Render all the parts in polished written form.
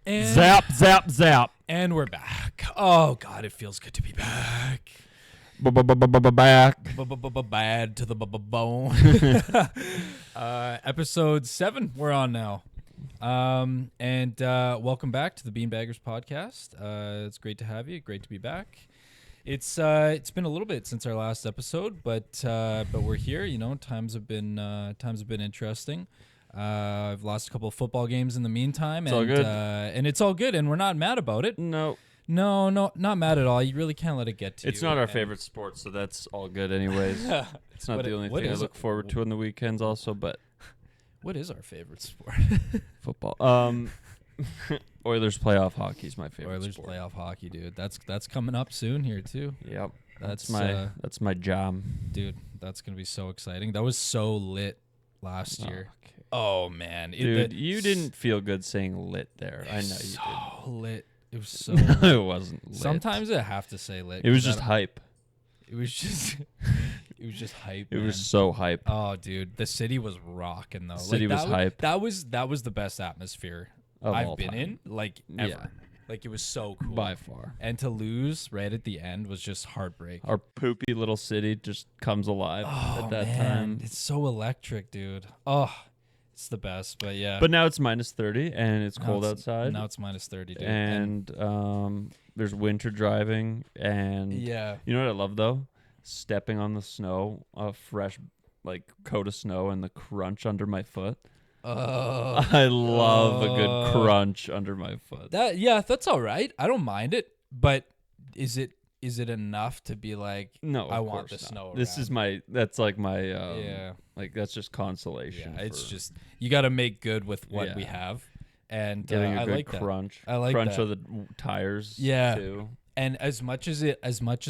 And Zap, zap, zap. And we're back. Oh, God, it feels good to be back. Back. Bad to the bone. Episode 7 we're on now. And welcome back to the Beanbaggers podcast. It's great to have you. Great to be back. It's been a little bit since our last episode, but we're here. You know, times have been interesting. I've lost a couple of football games in the meantime, It's all good. And it's all good, and we're not mad about it. No, not mad at all. You really can't let it get to you. it's not our favorite sport, so that's all good anyways. It's not the only thing I look forward to on the weekends also, but what is our favorite sport? football. Oilers playoff hockey is my favorite Oilers sport. playoff hockey, dude. That's coming up soon here too. Yep. That's That's my jam. dude. That's gonna be so exciting. That was so lit last year. Okay. Oh man, Dude, you didn't feel good saying lit there. I know you so lit. It was so. did. lit. It wasn't lit. Sometimes I have to say lit. It was 'cause just hype. It was just. It was just hype. It man. was so hype. Oh, dude, the city was rocking though. The city Like, was hype. That was the best atmosphere Of I've all been time. in, like ever. Yeah. Like it was so cool. By far. And to lose right at the end was just heartbreak. Our poopy little city just comes alive at that time. It's so electric, dude. Oh, it's the best. But yeah. But now it's minus 30 and it's Now cold it's- outside. Now it's minus 30, dude. And there's winter driving. And yeah. you know what I love though? Stepping on the snow, a fresh coat of snow and the crunch under my foot. I love a good crunch under my foot. That's all right. I don't mind it. But is it enough to be like, No, I of want the course not. snow This around? is my. That's like my. Yeah. Like that's just consolation. Yeah, it's for just you got to make good with what we Yeah. have, and getting a I good like that. crunch. I like crunch that. of the tires. Yeah. Too. And as much as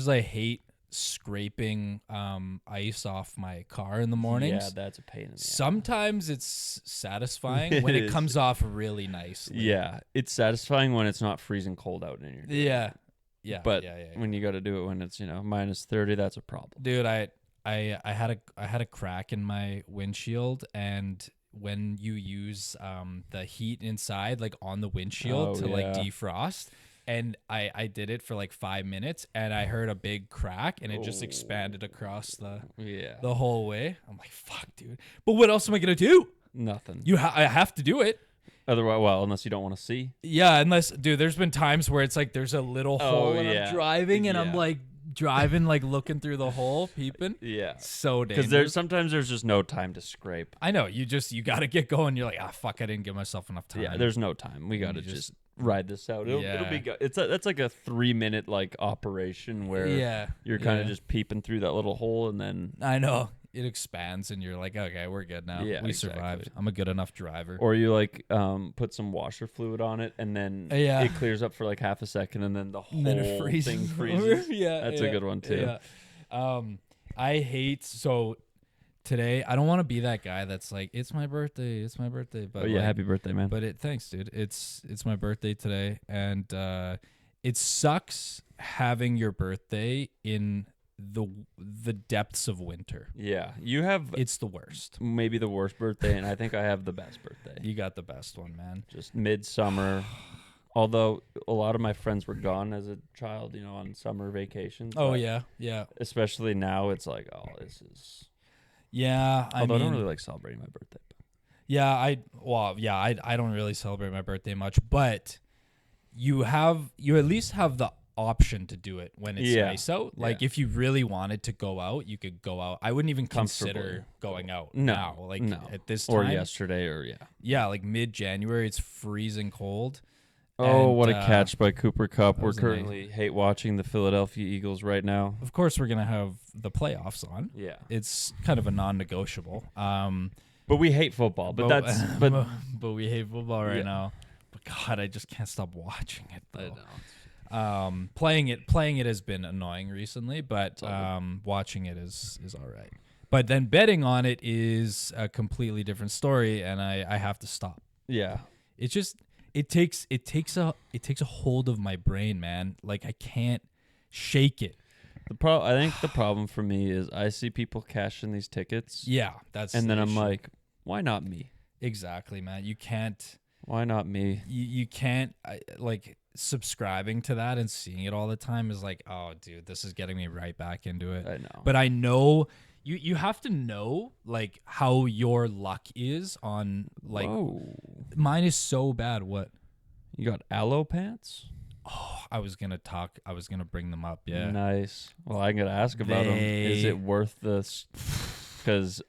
I hate scraping ice off my car in the mornings, Yeah, that's a pain in the ass. sometimes it's satisfying It when it is. comes off really nicely. Yeah, it's satisfying when it's not freezing cold out in your. Yeah. Yeah. But yeah. when you got to do it when it's minus 30, that's a problem. Dude, I had a crack in my windshield, and when you use the heat inside like on the windshield Oh, to like yeah. defrost, and I did it for like 5 minutes, and I heard a big crack, and it just expanded across Yeah. the whole way. I'm like, fuck, dude. But what else am I gonna do? Nothing. I have to do it. Otherwise, well, unless you don't want to see. Yeah, unless, dude, there's been times where it's like there's a little hole and yeah. I'm driving, and I'm Yeah. like driving, like looking through the hole, peeping. Yeah. So dangerous. Because sometimes there's just no time to scrape. I know, you got to get going. You're like, fuck, I didn't give myself enough time. Yeah, there's no time. We got to You just ride this out. It'll Yeah. be good. That's like a 3-minute operation where you're kind of just peeping through that little hole and then I know. It expands, and you're like, okay, we're good now. Yeah, we exactly. survived. I'm a good enough driver. or you put some washer fluid on it and then Yeah. it clears up for like half a second and then the whole And then it freezes. thing freezes. Yeah, That's a good one too. Yeah. I hate today. I don't want to be that guy that's like, it's my birthday, but Oh yeah, like, happy birthday, man. But thanks, dude. It's my birthday today, and it sucks having your birthday in the depths of winter. Yeah, you have It's the worst. maybe the worst birthday and I think I have the best birthday. You got the best one, man. Just midsummer. Although a lot of my friends were gone as a child, on summer vacations. Oh but yeah. especially now, it's like, oh, this is. Yeah, Although I don't really like celebrating my birthday. yeah, I don't really celebrate my birthday much, but you at least have the option to do it when it's Yeah. nice out. Like Yeah. if you really wanted to go out, you could go out. I wouldn't even consider Comfortably. going out No, now. Like no. at this time, Or yesterday, or yeah. yeah, like mid-January, it's freezing cold. Oh, And, what a catch by Cooper Cup. that We're was a nice- currently hate watching the Philadelphia Eagles right now. Of course, we're gonna have the playoffs on. Yeah. It's kind of a non-negotiable. But we hate football. But that's but but we hate football right Yeah. now. But God, I just can't stop watching it I though. know. Playing it has been annoying recently, but watching it is all right. But then betting on it is a completely different story, and I have to stop. Yeah. It just it takes a hold of my brain, man. Like I can't shake it. I think the problem for me is I see people cash in these tickets. Yeah, that's And then the I'm issue. like, why not me? Exactly, man. You can't. Why not me? You can't like subscribing to that and seeing it all the time is like, oh, dude, this is getting me right back into it. I know. But I know you have to know like how your luck is on like Whoa. mine is so bad. What? You got aloe pants? Oh, I was gonna bring them up. Yeah. Nice. Well, I'm gonna ask about them. Is it worth this? Because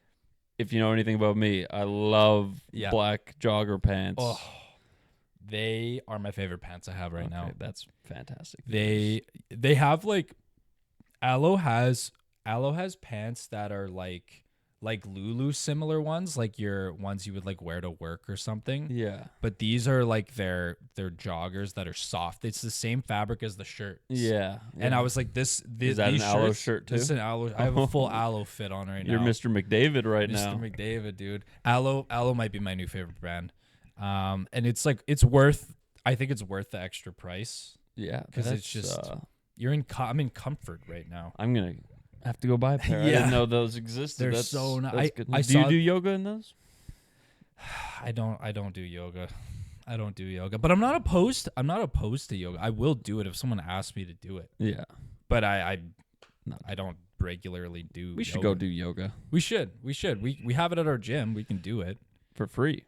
if you know anything about me, I love black jogger pants. Oh, they are my favorite pants I have right now. That's fantastic. They have like Aloe has pants that are like Lulu similar ones, like your ones you would like wear to work or something. Yeah. But these are like their joggers that are soft. It's the same fabric as the shirts. Yeah. And I was like, this is that these an Aloe shirts, shirt too? This is an Aloe. I have a full Aloe fit on right now. You're Mr. McDavid right now. Mr. McDavid, dude. Aloe might be my new favorite brand. And it's like I think it's worth the extra price. Yeah, because it's just I'm in comfort right now. I'm gonna have to go buy a pair. I didn't know those existed. They're that's so nice. Do you do yoga in those? I don't do yoga. I don't do yoga, but I'm not opposed to yoga. I will do it if someone asks me to do it. Yeah, but I don't regularly do. We should go do yoga. We should. We have it at our gym. We can do it for free.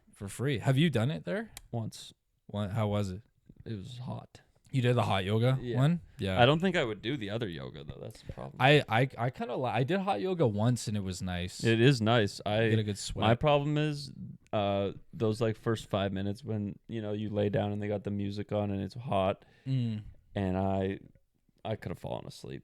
Have you done it there? Once. How was it? It was hot. You did the hot yoga one? Yeah. I don't think I would do the other yoga though. That's the problem. I kind of I did hot yoga once and it was nice. It is nice. I get a good sweat. My problem is those like first 5 minutes when you lay down and they got the music on and it's hot, and I could have fallen asleep.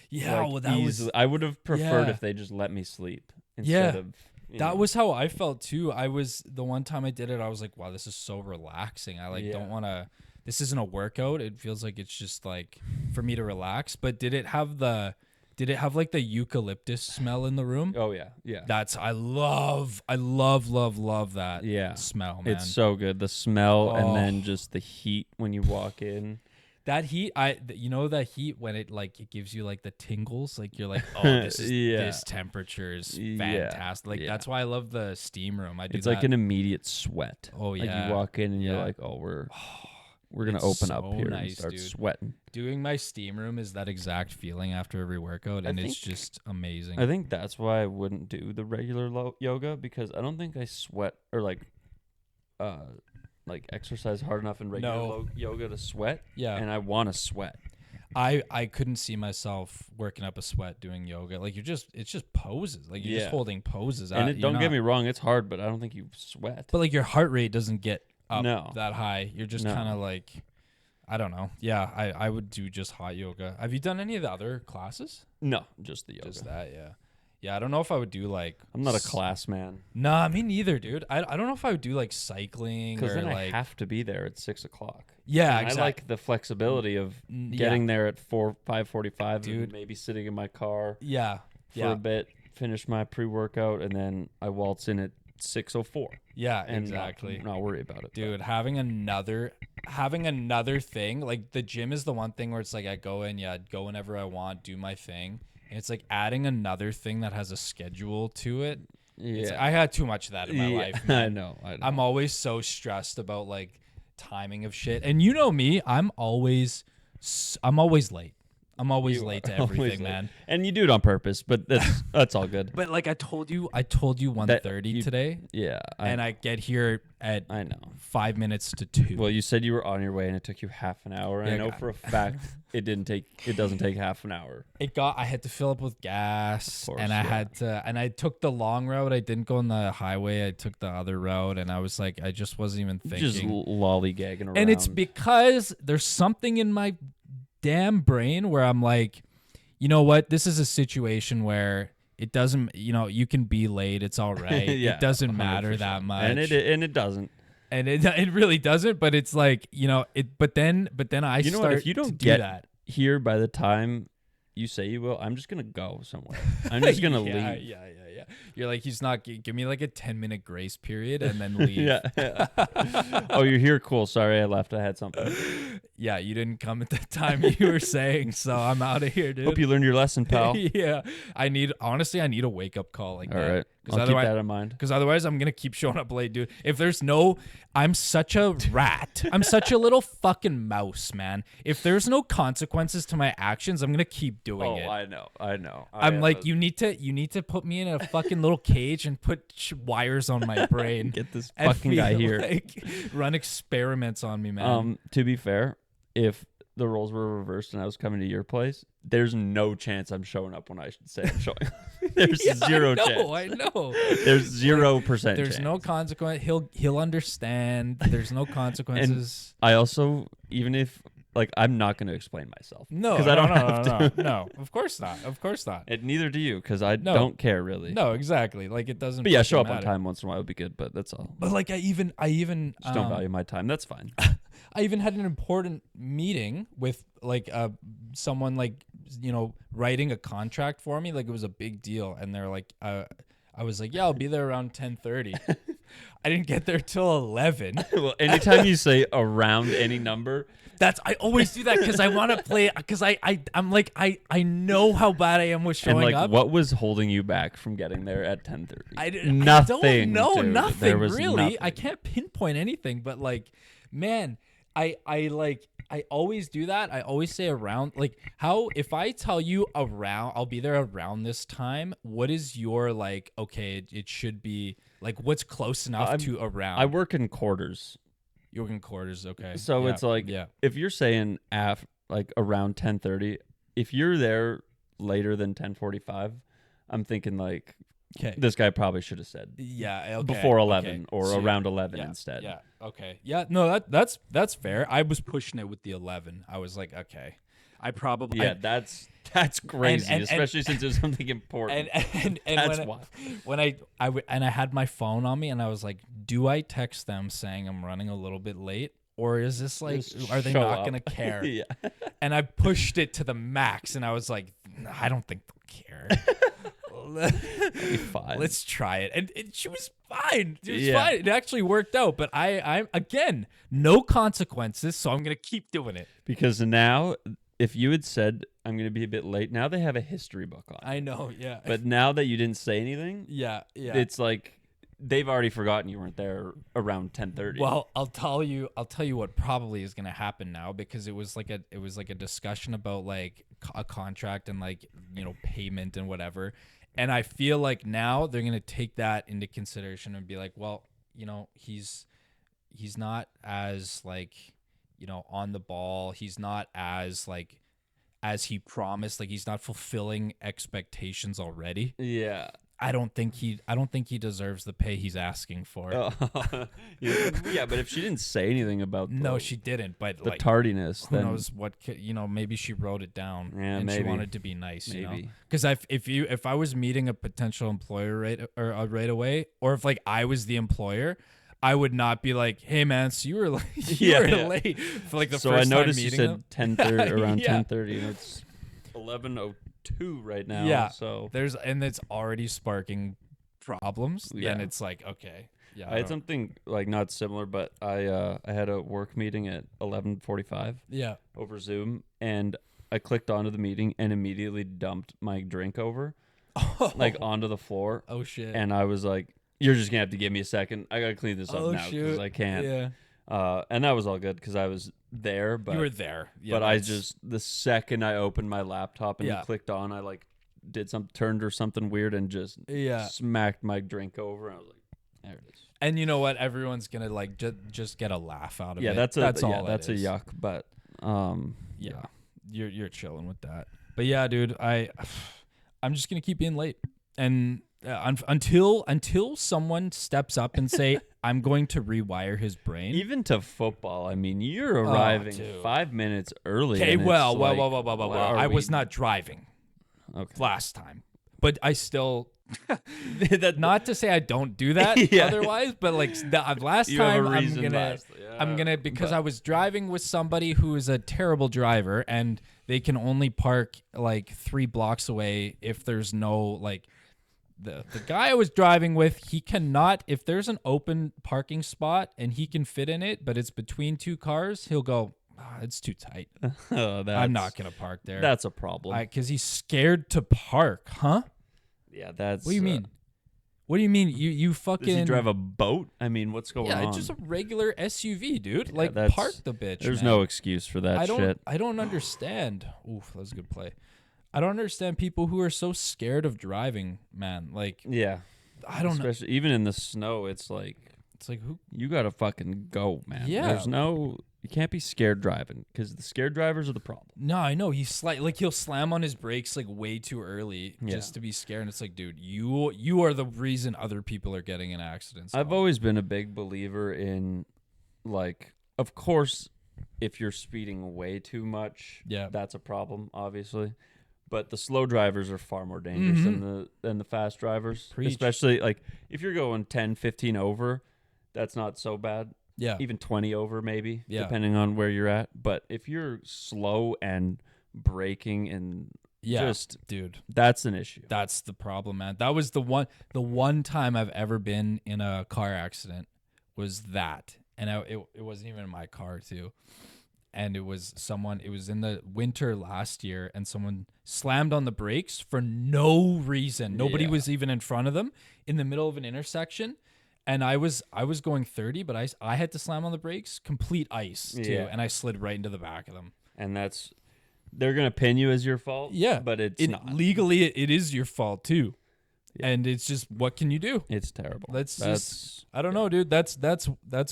Yeah, like, well I would have preferred if they just let me sleep instead of. That was how I felt too. I was the one time I did it, I was like, wow, this is so relaxing. I don't want to. This isn't a workout. It feels like it's just like for me to relax. But did it have like the eucalyptus smell in the room? Oh yeah. I love that smell, man. It's so good. The smell and then just the heat when you walk in. That heat, that heat when it gives you like the tingles, like you're like, oh, this temperature is fantastic. Like that's why I love the steam room. It's like an immediate sweat. Oh yeah, like you walk in and you're like, oh, we're gonna open up here and start sweating. Doing my steam room is that exact feeling after every workout, and it's just amazing. I think that's why I wouldn't do the regular yoga because I don't think I sweat or like exercise hard enough in regular yoga to sweat. Yeah, and I want to sweat. I couldn't see myself working up a sweat doing yoga. Like it's just poses. Like you're just holding poses. And don't get me wrong, it's hard, but I don't think you sweat. But like your heart rate doesn't get up that high. You're just kind of like, I don't know. Yeah, I would do just hot yoga. Have you done any of the other classes? No, just the yoga. Just that, yeah. Yeah, I don't know if I would do like. I'm not a class man. Nah, me neither, dude. I don't know if I would do like cycling or because then like. I have to be there at 6 o'clock. Yeah, and exactly. I like the flexibility of getting there at 5:45, and maybe sitting in my car. For a bit, finish my pre-workout, and then I waltz in at 6:04. Yeah, and exactly. Not worry about it, dude. Having another thing, like the gym is the one thing where it's like I go in, go whenever I want, do my thing. And it's like adding another thing that has a schedule to it. Yeah, I had too much of that in my life. Man. I know. I'm always so stressed about like timing of shit, and you know me, I'm always late. I'm always late to everything, man. And you do it on purpose, but that's all good. But like I told you 1:30 today. Yeah. And I get here at 5 minutes to 2. Well, you said you were on your way and it took you half an hour. And I know for a fact it doesn't take half an hour. I had to fill up with gas, and I took the long route. I didn't go on the highway. I took the other route, and I was like, I just wasn't even thinking. Just lollygagging around. And it's because there's something in my damn brain where I'm like, you know what? This is a situation where it doesn't, you can be late. It's all right. It doesn't 100%. Matter that much. And it doesn't. And it really doesn't. But it's like, but then I start if you don't to get do that here by the time you say you will, I'm just going to go somewhere. I'm just going to leave. Yeah. You're like, he's not. Give me like a 10-minute grace period and then leave. Yeah. Oh, you're here. Cool. Sorry, I left. I had something. Yeah, you didn't come at the time you were saying, so I'm out of here, dude. Hope you learned your lesson, pal. Yeah, I need a wake up call like All that. right. I'll keep that in mind. Because otherwise, I'm gonna keep showing up late, dude. If there's no, I'm such a rat. I'm such a little fucking mouse, man. If there's no consequences to my actions, I'm gonna keep doing it. I know. I'm like, you need to put me in a fucking little cage and put wires on my brain. Get this and fucking guy feel here. like run experiments on me, man. To be fair, if the roles were reversed and I was coming to your place, there's no chance I'm showing up when I should say I'm showing up. There's zero chance. I know. There's 0% There's chance. no consequence. He'll understand. There's no consequences. I also, even if, like, I'm not going to explain myself. No, because I don't have to. No, of course not. Of course not. And neither do you, because I No. don't care really. No, exactly. Like it doesn't. But yeah, show up fucking on matter. time once in a while would be good, but that's all. But like I even Just don't value my time. That's fine. I even had an important meeting with like someone like writing a contract for me. Like it was a big deal, and they're like, I was like, yeah, I'll be there around 10:30. I didn't get there till 11. Well, anytime you say around any number, I always do that because I want to play because I'm like I know how bad I am with showing and like, up. what was holding you back from getting there at 10:30? Nothing. Nothing. I don't know dude. nothing There was really. nothing. I can't pinpoint anything, but like, man, I always do that. I always say around. Like, how if I tell you around, I'll be there around this time. What is your like? Okay, it should be like what's close enough to around. I work in quarters, You work in quarters, okay? so Yeah, it's like yeah. if you're saying like around 10:30, if you're there later than 10:45, I'm thinking like, Okay. this guy probably should have said Yeah. Okay, before 11 okay. or So around 11 yeah, instead. Yeah. Okay. Yeah. No, that's fair. I was pushing it with the 11. I was like, okay. I probably Yeah, that's crazy, and- especially since there's something important. and That's when I had my phone on me and I was like, do I text them saying I'm running a little bit late, or is this like, Just are they show not up. gonna care? Yeah. And I pushed it to the max, and I was like, I don't think they'll care. Be fine. Let's try it. And she was fine. It was Yeah. fine. It actually worked out. But I'm again, no consequences, so I'm gonna keep doing it. Because now, if you had said I'm going to be a bit late, now they have a history book on it. I know, yeah. But now that you didn't say anything, yeah. it's like they've already forgotten you weren't there around 10:30. Well, I'll tell you what probably is gonna happen now, because it was like a discussion about like a contract and like payment and whatever. And I feel like now they're gonna take that into consideration and be like, well, he's not as like on the ball. He's not as like as he promised. Like he's not fulfilling expectations already. yeah. I don't think he deserves the pay he's asking for. Yeah, but if she didn't say anything about No, she didn't. But the like, tardiness, who then knows what? Maybe she wrote it down and maybe. she wanted to be nice. Maybe. Because if I was meeting a potential employer right away, or if like I was the employer, I would not be like, "Hey man, so you were like Yeah. late for like the so first I noticed time you meeting said them." 10:30 around Yeah. 10:30, and it's 11:02 right now. Yeah. So And it's already sparking problems. Yeah. Then it's like, okay, yeah. I had something like not similar, but I had a work meeting at 11:45 Yeah. over Zoom, and I clicked onto the meeting and immediately dumped my drink over, like onto the floor, Oh shit. and I was like, "You're just gonna have to give me a second. I gotta clean this up Oh now because shoot. I can't." Yeah. And that was all good because I was there, but You were there. Yeah, but I that's- just the second I opened my laptop and Yeah. clicked on, I like turned or something weird and just Yeah. smacked my drink over. And I was like, "There it is." And you know what? Everyone's gonna like just get a laugh out of Yeah, it. that's all. that's it a is. yuck, but Yeah, you're chilling with that. But yeah, dude, I'm just gonna keep being late, and until someone steps up and say I'm going to rewire his brain. Even to football, I mean, you're arriving dude. 5 minutes early. Okay, and it's well, like, well. I was not driving Okay. last time, but I still. Not to say I don't do that Yeah. otherwise, but like last You have time a reason I'm gonna because I was driving with somebody who is a terrible driver, and they can only park like 3 blocks away if there's no like the guy I was driving with, he cannot, if there's an open parking spot and he can fit in it, but it's between two cars, he'll go, it's too tight. I'm not going to park there. That's a problem. Because he's scared to park, huh? Yeah, that's... What do you mean? What do you mean? You fucking... Does he drive a boat? I mean, what's going on? Yeah, just a regular SUV, dude. Yeah, like, park the bitch, There's man. no excuse for that shit. I don't understand. Oof, that was a good play. I don't understand people who are so scared of driving, man. Like, yeah. I don't know. Especially even in the snow, it's like who? You gotta fucking go, man. Yeah. You can't be scared driving because the scared drivers are the problem. No, I know he'll slam on his brakes like way too early Yeah. just to be scared. And it's like, dude, you are the reason other people are getting in accidents. I've always been a big believer in, like, of course, if you're speeding way too much, Yeah. that's a problem, obviously. But the slow drivers are far more dangerous than the fast drivers. Preach. Especially, like, if you're going 10, 15 over, that's not so bad. Yeah. Even 20 over, maybe, Yeah. depending on where you're at. But if you're slow and braking and dude. that's an issue. That's the problem, man. That was the one time I've ever been in a car accident was that. And it wasn't even in my car too. And it was in the winter last year, and someone slammed on the brakes for no reason. Nobody was even in front of them in the middle of an intersection. And I was going 30, but I had to slam on the brakes, complete ice too, and I slid right into the back of them. And they're gonna pin you as your fault. Yeah, but it's not legally. It is your fault too, and it's just what can you do? It's terrible. Just I don't know, dude. That's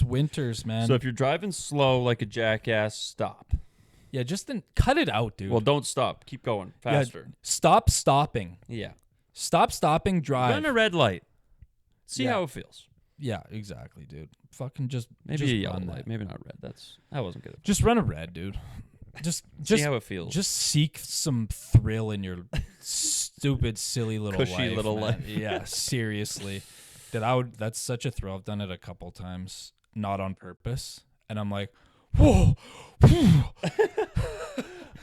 winters, man. So if you're driving slow like a jackass, stop. Yeah, just then cut it out, dude. Well, don't stop. Keep going faster. Yeah, stop stopping. Yeah. Stop stopping. Drive. Run a red light. See how it feels. Yeah, exactly, dude. Fucking just maybe just a yellow run light. that. Maybe not red. That wasn't good. Just run a red, dude. Just see how it feels. Just seek some thrill in your stupid, silly little cushy life, little man. life. Yeah, seriously. That's such a thrill. I've done it a couple times, not on purpose, and I'm like, whoa.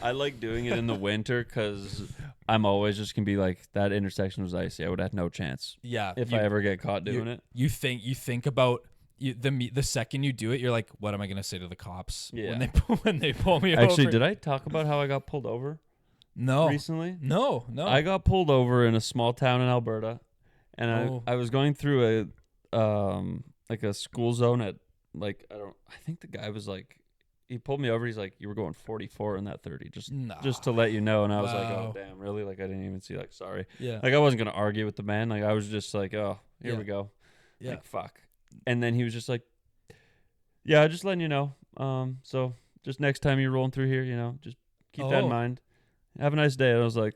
I like doing it in the winter because I'm always just gonna be like, that intersection was icy. I would have no chance. Yeah. If I ever get caught doing it. You think about the second you do it, you're like, what am I gonna say to the cops when they pull me over? Actually, did I talk about how I got pulled over? No. Recently? No. I got pulled over in a small town in Alberta, and I was going through a school zone at I think the guy was like, he pulled me over. He's like, you were going 44 in that 30, just to let you know. And I was like, oh damn, really? Like I didn't even see. Like sorry. Yeah. Like I wasn't gonna argue with the man. Like I was just like, oh, here we go. Yeah. Like fuck. And then he was just like, yeah, just letting you know. So just next time you're rolling through here, just keep that in mind. Have a nice day. And I was like,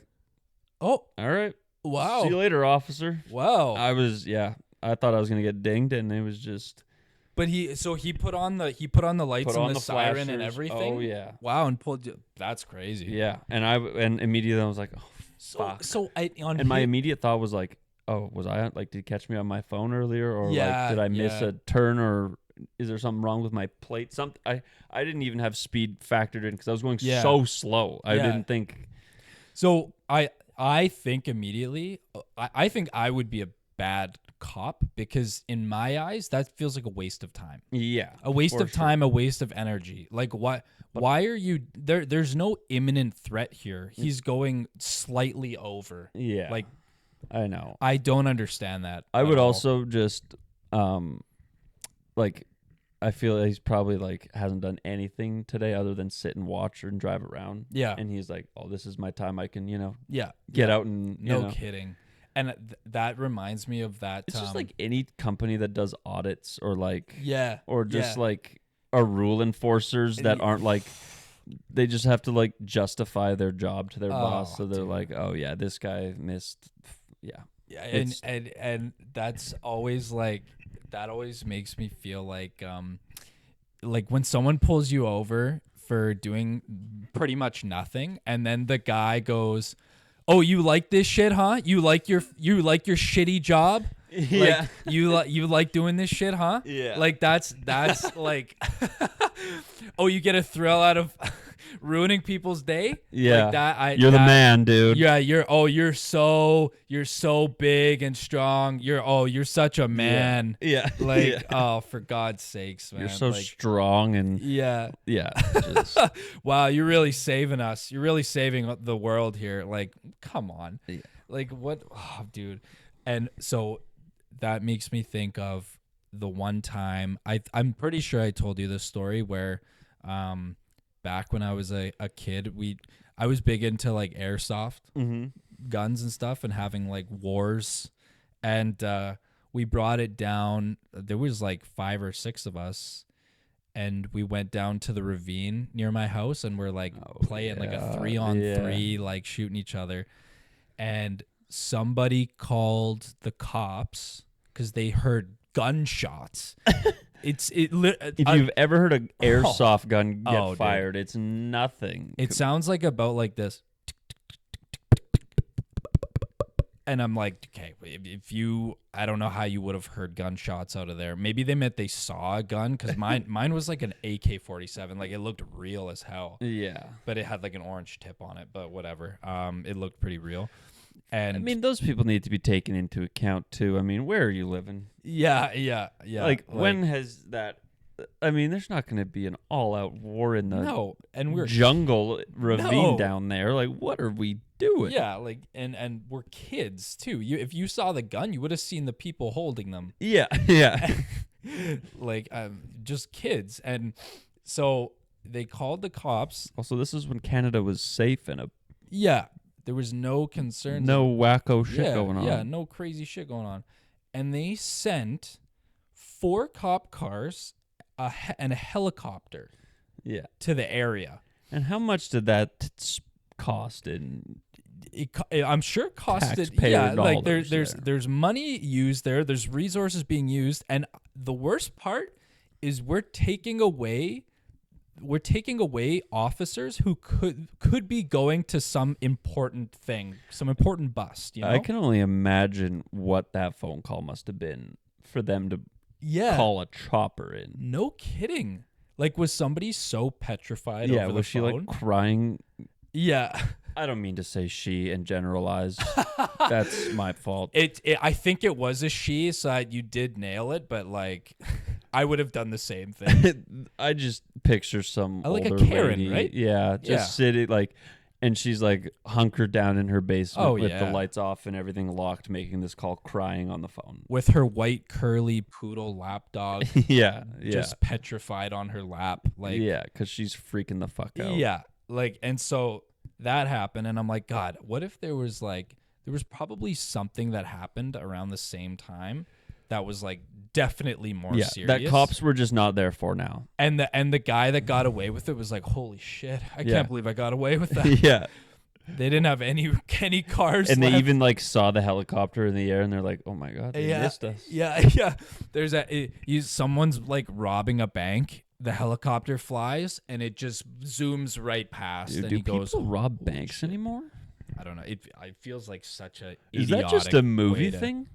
oh, all right. Wow. See you later, officer. Wow. I thought I was gonna get dinged, and it was just. But he put on the lights and the siren flashers. and everything. Oh yeah. Wow, and pulled you. That's crazy. Yeah, and immediately I was like, oh fuck. And my immediate thought was like, oh, was I did he catch me on my phone earlier, or like did I miss a turn, or is there something wrong with my plate? I didn't even have speed factored in because I was going so slow. I didn't think. So I think immediately, I think I would be a bad cop because in my eyes that feels like a waste of time. Yeah, a waste of time, a waste of energy. Like why are you there? There's no imminent threat here. He's going slightly over. Yeah, like I know. I don't understand that. I would also just like I feel like he's probably like hasn't done anything today other than sit and watch and drive around. Yeah, and he's like, oh, this is my time. I can get out and no kidding. And that reminds me of that. It's just like any company that does audits or like or just yeah. like are rule enforcers that aren't like they just have to like justify their job to their boss. So they're like, oh yeah, this guy missed. Yeah, and that's always like that always makes me feel like when someone pulls you over for doing pretty much nothing, and then the guy goes, oh, you like this shit, huh? You like your shitty job? Yeah. Like, you like doing this shit, huh? Yeah. Like that's like, oh, you get a thrill out of ruining people's day. Yeah. Like that. You're the man, dude. Yeah, you're so big and strong. You're such a man. Yeah. Like, yeah. oh, for God's sakes, man. You're so like, strong and yeah. yeah. Just, Wow, you're really saving us. You're really saving the world here. Like, come on. Yeah. Like, what? Oh, dude. And so that makes me think of the one time I'm pretty sure I told you this story where back when I was a kid, I was big into like airsoft guns and stuff and having like wars, and we brought it down. There was like 5 or 6 of us, and we went down to the ravine near my house, and we're like playing like a 3-on-3, like shooting each other, and somebody called the cops because they heard gunshots. If you've ever heard an airsoft gun get fired, dude, it's nothing. It sounds like about like this. And I'm like, okay, I don't know how you would have heard gunshots out of there. Maybe they meant they saw a gun, because mine was like an AK-47. Like, it looked real as hell. Yeah. But it had like an orange tip on it, but whatever. It looked pretty real. And I mean, those people need to be taken into account too. I mean, where are you living? Yeah. Like when has that? I mean, there's not going to be an all-out war in the jungle ravine down there. Like, what are we doing? Yeah, like, and we're kids too. If you saw the gun, you would have seen the people holding them. Yeah. Like, just kids. And so they called the cops. Also, this is when Canada was safe and there was no concerns. No wacko shit going on. Yeah, no crazy shit going on. And they sent 4 cop cars and a helicopter to the area. And how much did that cost I'm sure it costed like there's money used there. There's resources being used. And the worst part is we're taking away officers who could be going to some important thing, some important bust. You know? I can only imagine what that phone call must have been for them to call a chopper in. No kidding. Like, was somebody so petrified over the phone? Yeah, was she like crying? Yeah. I don't mean to say she and generalize. That's my fault. I think it was a she, so you did nail it, but like, I would have done the same thing. I just picture some like older a Karen, lady, right? Yeah, just sitting like, and she's like hunkered down in her basement with the lights off and everything locked, making this call, crying on the phone with her white curly poodle lapdog. Just petrified on her lap, like because she's freaking the fuck out. Yeah, like, and so that happened, and I'm like, God, what if there was probably something that happened around the same time that was like definitely more serious. That cops were just not there for now. And the guy that got away with it was like, holy shit, I can't believe I got away with that. Yeah. They didn't have any cars and left. They even like saw the helicopter in the air, and they're like, oh my God, they missed us. Yeah. There's someone's like robbing a bank. The helicopter flies and it just zooms right past. Dude, and do he goes, people rob banks anymore? I don't know. It feels like such a Is that just a movie thing?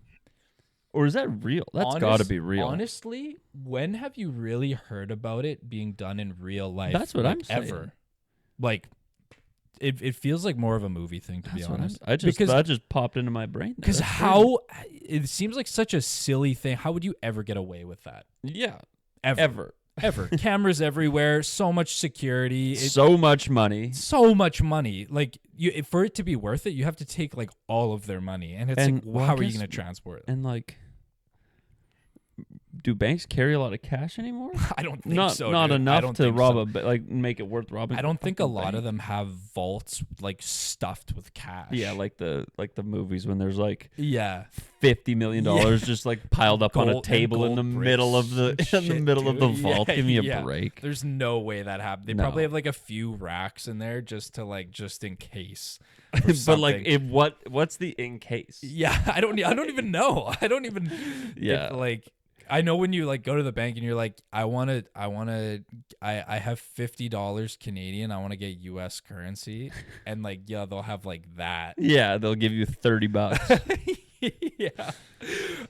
Or is that real? That's got to be real. Honestly, when have you really heard about it being done in real life? That's what I'm saying. Ever. Like, it feels like more of a movie thing, to be honest. That just popped into my brain. Because it seems like such a silly thing. How would you ever get away with that? Yeah. Ever. Cameras everywhere, so much security, so much money. Like, for it to be worth it, you have to take like all of their money, and it's how are you going to transport it? And like, do banks carry a lot of cash anymore? I don't think so. Not enough to rob make it worth robbing. I don't think a lot of them have vaults like stuffed with cash. Yeah, like the movies when there's like $50 million just like piled up on a table in the middle of the vault. Give me a break. There's no way that happened. They probably have like a few racks in there just in case. But like, what's the in case? Yeah, I don't even know. I don't even. Yeah, like. I know when you like go to the bank and you're like, I have $50 Canadian. I want to get US currency. And like, they'll have like that. Yeah. They'll give you $30. Yeah.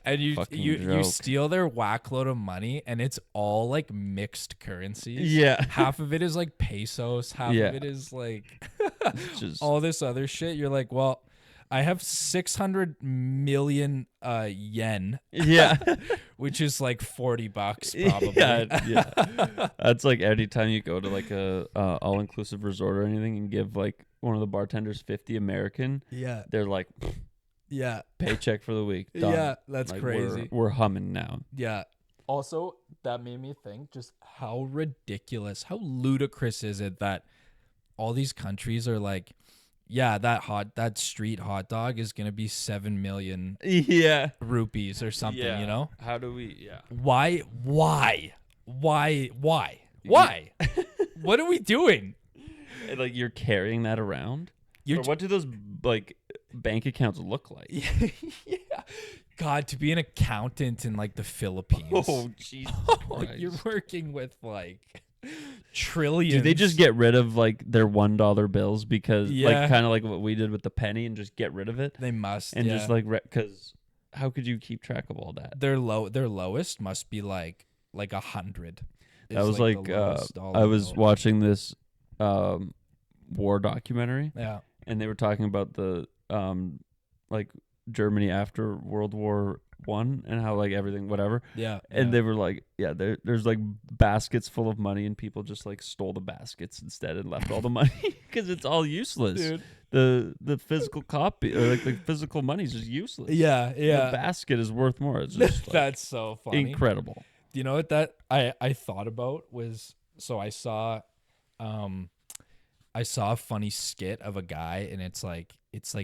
And you Fucking you joke. steal their whack load of money, and it's all like mixed currencies. Yeah. Half of it is like pesos, half Yeah. of it is like Just all this other shit. You're like, well, I have 600 million yen, yeah. which is like $40 probably. Yeah. That's like anytime you go to like a all-inclusive resort or anything and give like one of the bartenders 50 American, Yeah. they're like, Yeah. paycheck for the week. Done. Yeah, that's Like, crazy. We're humming now. Yeah. Also, that made me think just how ridiculous, how ludicrous is it that all these countries are like, yeah, that street hot dog is going to be 7 million Yeah. rupees or something, Yeah. you know? How do we? Yeah. Why? What are we doing? And, like you're carrying that around. You're Or what do those like bank accounts look like? yeah. God, to be an accountant in like the Philippines. Oh, Jesus You're Christ. working with like trillions. Do they just get rid of like their $1 bills because Yeah. like kind of like what we did with the penny and just get rid of it They must. and yeah. just like because how could you keep track of all that? Their lowest must be like 100. That was the like lowest dollar I was bill. watching this war documentary Yeah. and they were talking about the like Germany after World War One and how like everything whatever. Yeah. And yeah. they were like, yeah, there's like baskets full of money, and people just like stole the baskets instead and left all the money because it's all useless. Dude. The physical copy or like the physical money is just useless. Yeah. The Yeah. basket is worth more. It's just like, That's so funny. incredible. Do you know what that I thought about was, so I saw a funny skit of a guy, and it's like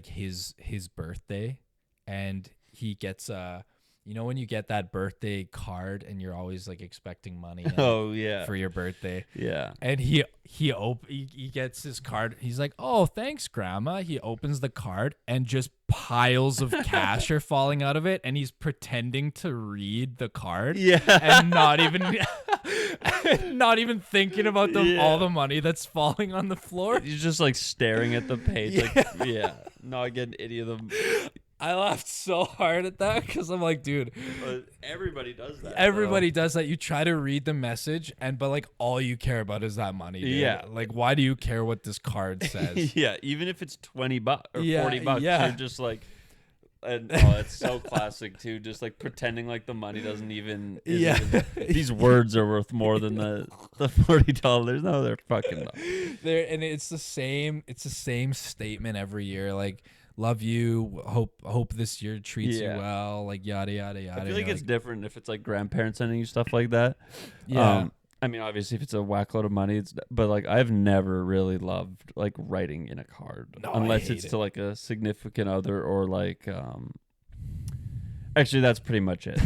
his birthday, and he gets you know when you get that birthday card and you're always like expecting money in Oh yeah, for your birthday. yeah. And he gets his card. He's like, "Oh, thanks, Grandma." He opens the card and just piles of cash are falling out of it, and he's pretending to read the card. Yeah. And not even thinking about Yeah. all the money that's falling on the floor. He's just like staring at the page, like yeah, not getting any of them. I laughed so hard at that because I'm like, dude, But everybody does that. everybody does that. You try to read the message, but like all you care about is that money. Dude. Yeah. Like, why do you care what this card though. says? Yeah, even if it's $20 or Yeah, $40, yeah. you're just like, and oh, it's so classic too. Just like pretending like the money doesn't even. isn't Yeah. even- these words are worth more than the $40. No, they're fucking not. There, and it's the same statement every year. Like, love you. Hope this year treats Yeah. you well. Like yada yada yada. I feel like You're it's different if it's like grandparents sending you stuff like that. yeah. I mean, obviously, if it's a whack load of money, but like I've never really loved like writing in a card, No, I unless hate it's it. to like a significant other or like. Actually, that's pretty much it.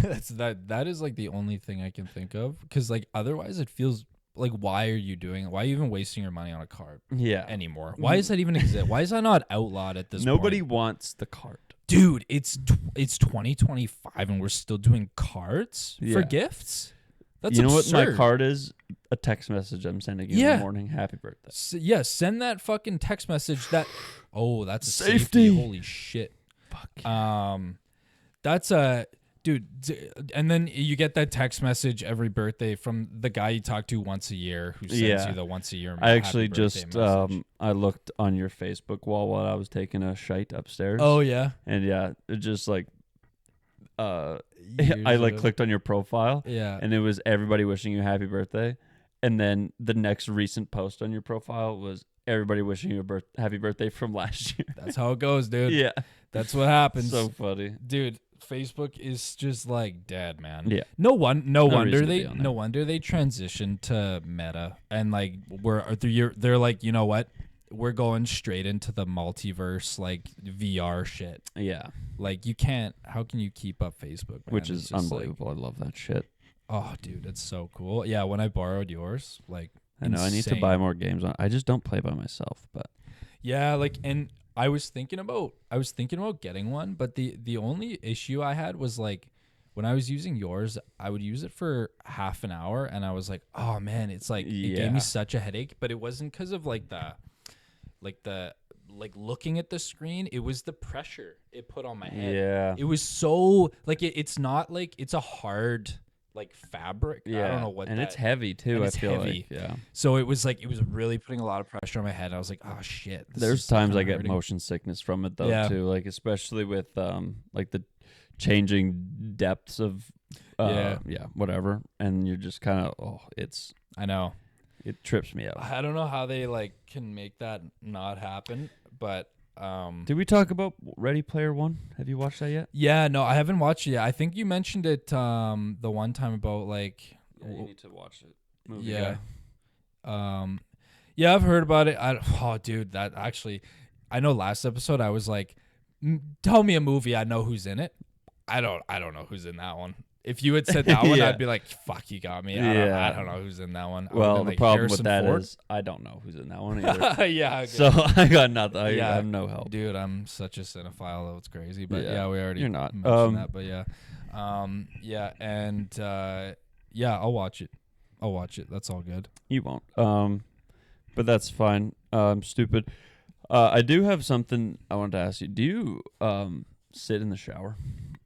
that is like the only thing I can think of, because like otherwise it feels like, why are you doing it? Why are you even wasting your money on a card Yeah. anymore? Why does that even exist? Why is that not outlawed at this Nobody point? wants the card. Dude, it's 2025 and we're still doing cards for Yeah. gifts. That's You know what absurd. my card is? A text message I'm sending you in Yeah. the morning. Happy birthday. Yeah, send that fucking text message. That that's a Safety. safety. Holy shit. Fuck. That's a dude. And then you get that text message every birthday from the guy you talk to once a year, who sends Yeah. you the once a year. I actually happy birthday just message. I looked on your Facebook wall while I was taking a shite upstairs. Oh yeah. And yeah, it just like I Years like ago. clicked on your profile Yeah. and it was everybody wishing you happy birthday. And then the next recent post on your profile was everybody wishing you a happy birthday from last year. That's how it goes, dude. Yeah. That's what happens. So funny. Dude, Facebook is just like dead, man. Yeah. No reason wonder to they be on there. no wonder they transitioned to Meta, and like they're like, you know what? We're going straight into the multiverse, like VR shit. Yeah. Like you can't. How can you keep up Facebook? Man? Which It's is just like, unbelievable. I love that shit. oh, dude, it's so cool. Yeah, when I borrowed yours, like I know I need to insane. buy more games on. I just don't play by myself, but Yeah, like, and I was thinking about getting one, but the only issue I had was like when I was using yours, I would use it for half an hour and I was like, oh man, it's like it Yeah. gave me such a headache, but it wasn't because of like like looking at the screen, it was the pressure it put on my head. Yeah. It was so like it's not like it's a hard like fabric. Yeah. I don't know what. And that, it's heavy too. and I it's feel heavy. like. Yeah. So it was really putting a lot of pressure on my head. I was like, oh shit. There's times I kinda get hurting. motion sickness from it though Yeah. too. Like especially with like the changing depths of Yeah. whatever, and you're just kind of I know. it trips me out. I don't know how they like can make that not happen, but Did we talk about Ready Player One? Have you watched that yet? yeah, no, I haven't watched it yet. I think you mentioned it the one time about like Yeah, you need to watch it. Movie yeah. guy. Yeah, I've heard about it. Dude, that actually I know last episode I was like tell me a movie I know who's in it. I don't know who's in that one. If you had said that one, Yeah. I'd be like, "Fuck, you got me." Yeah. I don't know who's in that one. I would've Well, been the like, problem Harrison with that Ford? is I don't know who's in that one either. yeah, okay. So I got nothing. I Yeah. have no help. Dude, I'm such a cinephile though. It's crazy. But Yeah. yeah, we already You're not. mentioned that. But yeah. Yeah, I'll watch it. That's all good. You won't. But that's fine. I'm stupid. I do have something I wanted to ask you. Do you sit in the shower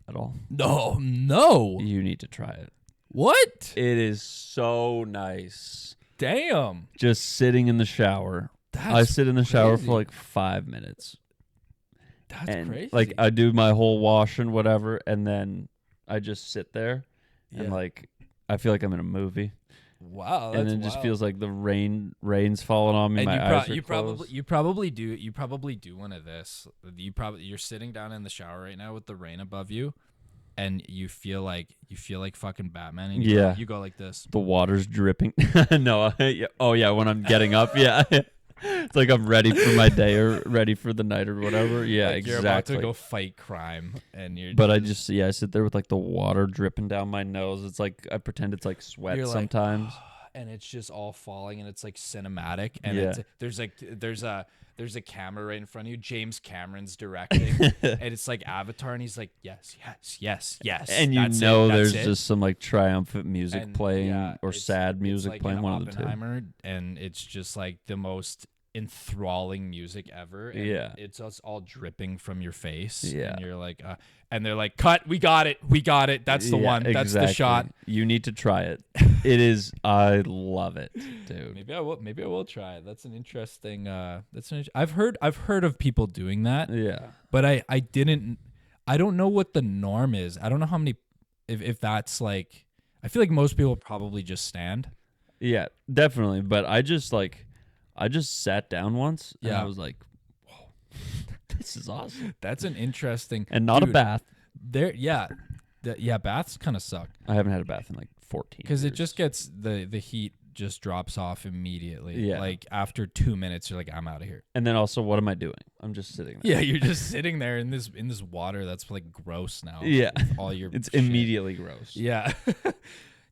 at all? No. You need to try it. What? It is so nice. Damn. Just sitting in the shower. I That's sit in the shower crazy. for like 5 minutes. That's And crazy. like I do my whole wash and whatever, and then I just sit there and Yeah. like I feel like I'm in a movie. Wow. And That's then just wild. feels like the rain's falling on me. And My eyes are you closed. probably do one of this. You're sitting down in the shower right now with the rain above you, and you feel like fucking Batman. And Yeah. you go like this. The water's dripping. No. Oh yeah, when I'm getting up, yeah. It's like I'm ready for my day or ready for the night or whatever. Yeah, Like exactly. You're about to go fight crime, and you're. But I sit there with like the water dripping down my nose. It's like I pretend it's like sweat You're like, sometimes. and it's just all falling, and it's like cinematic, and Yeah. there's a camera right in front of you. James Cameron's directing, and it's like Avatar, and he's like, yes, And you that's know it, that's there's it. just some like triumphant music And, playing yeah, or it's- sad music like playing, in one of the two. Oppenheimer, and it's just like the most enthralling music ever. And Yeah. it's just all dripping from your face. Yeah. And you're like, and they're like, cut, we got it. That's the Yeah, one. That's the exactly. shot. You need to try it. It is. I love it, dude. Maybe I will try it. That's an interesting. I've heard of people doing that, Yeah. but I don't know what the norm is. I don't know how many, if that's like. I feel like most people probably just stand. Yeah, definitely. But I just sat down once and Yeah. I was like, whoa, this is awesome. That's an interesting. And not a Dude, bath. Baths kind of suck I haven't had a bath in like 14 because it years. just gets the heat just drops off immediately. Yeah. Like after 2 minutes, you're like, I'm out of here. And then also, what am I doing? I'm just sitting there. Yeah, you're just sitting there in this water that's like gross now. Yeah. with all your It's shit. immediately gross. Yeah.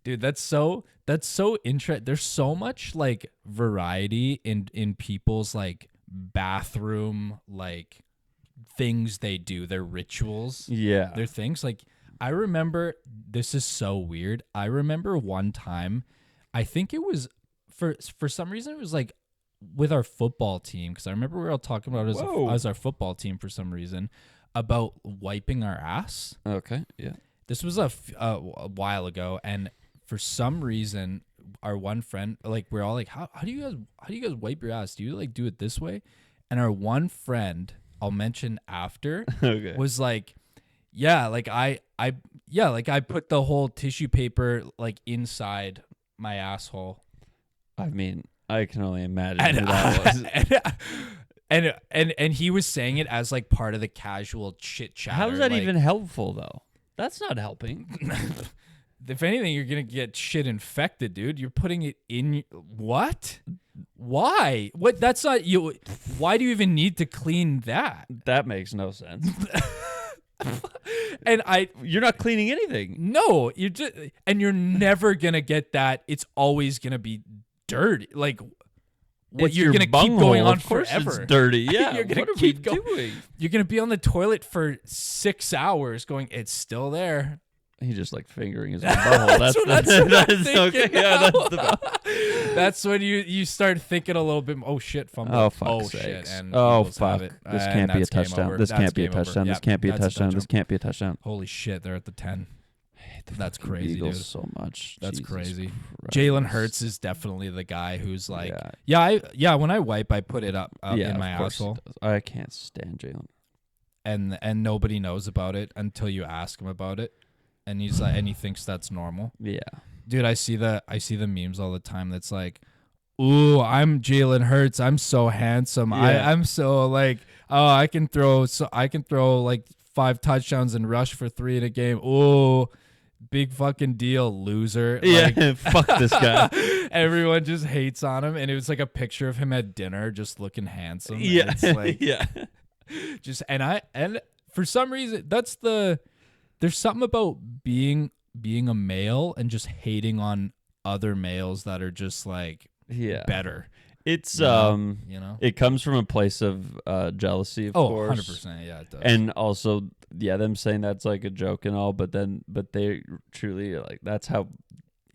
Dude, that's so interesting. There's so much like variety in people's like bathroom like things they do, their rituals. Yeah. Their things like I remember this is so weird. I remember one time I think it was for some reason it was like with our football team because I remember we were all talking about it Whoa. as our football team for some reason about wiping our ass. Okay. Yeah. This was a while ago, and for some reason, our one friend, like, we're all like, how do you guys wipe your ass? Do you like do it this way? And our one friend, I'll mention after, Okay. was like, yeah, like I put the whole tissue paper like inside my asshole. I mean, I can only imagine And, who that was. and he was saying it as like part of the casual chit chat. How is that even helpful, though? That's not helping. If anything, you're gonna get shit infected, dude. You're putting it in. What? Why? What? That's not you. Why do you even need to clean that? That makes no sense. And You're not cleaning anything. no, you're never gonna get that. It's always gonna be dirty. Like what? It's You're your gonna keep bunghole. going on Of course forever. It's dirty. Yeah. You're gonna what are keep we going. doing? You're gonna be on the toilet for 6 hours, going. It's still there. He just like fingering his own butthole. That's what I'm thinking okay. now. Yeah, that's the best. That's when you start thinking a little bit. Oh shit! Fumble. Oh fuck shit! sakes. And oh Eagles have fuck! it. This And can't be a that's game touchdown. over. This That's can't be a game over. touchdown. This Yep, can't be a that's touchdown. This can't be a touchdown. Holy shit! They're at the 10. I hate the That's fucking crazy, Eagles dude. so much. That's Jesus crazy. Christ. Jalen Hurts is definitely the guy who's like, Yeah. when I wipe, I put it up in my of course he asshole, does. I can't stand Jalen. and nobody knows about it until you ask him about it, and he's like, and he thinks that's normal. Yeah. Dude, I see the memes all the time. That's like, ooh, I'm Jalen Hurts. I'm so handsome. Yeah. I'm so like, oh, I can throw like 5 touchdowns and rush for 3 in a game. Ooh, big fucking deal, loser. Yeah. Like, Fuck this guy. everyone just hates on him, and it was like a picture of him at dinner, just looking handsome. Yeah. And it's like, yeah. just and for some reason, there's something about being a male and just hating on other males that are just like Yeah. better. It's you know? it comes from a place of jealousy, of course. 100%, yeah, it does. And also, yeah, them saying that's like a joke and all, but they truly like that's how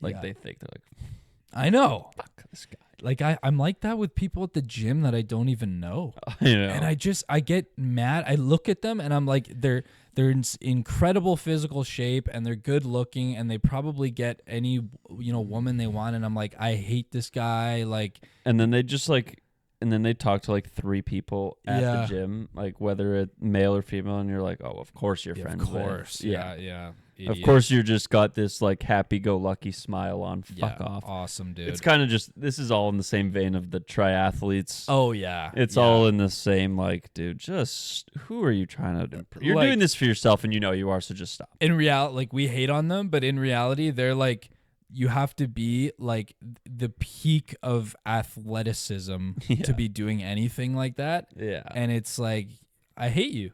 like Yeah. they think. They're like, I know. fuck this guy. Like I'm like that with people at the gym that I don't even know. You know. And I get mad. I look at them and I'm like, they're in incredible physical shape and they're good looking and they probably get any woman they want, and I'm like, I hate this guy. Like, and then they just like, and then they talk to like 3 people at Yeah. the gym, like whether it's male or female, and you're like, oh, of course you're friends of course, with. yeah. Of course, you just got this like happy-go-lucky smile on. Fuck Yeah, off. awesome, dude. It's kind of just, this is all in the same vein of the triathletes. Oh yeah, It's yeah. all in the same, like, dude, just who are you trying to impress? You're Like- doing this for yourself and you know you are, so just stop. In reality, like, we hate on them, but in reality, they're like, you have to be like the peak of athleticism Yeah. to be doing anything like that. Yeah. And it's like, I hate you.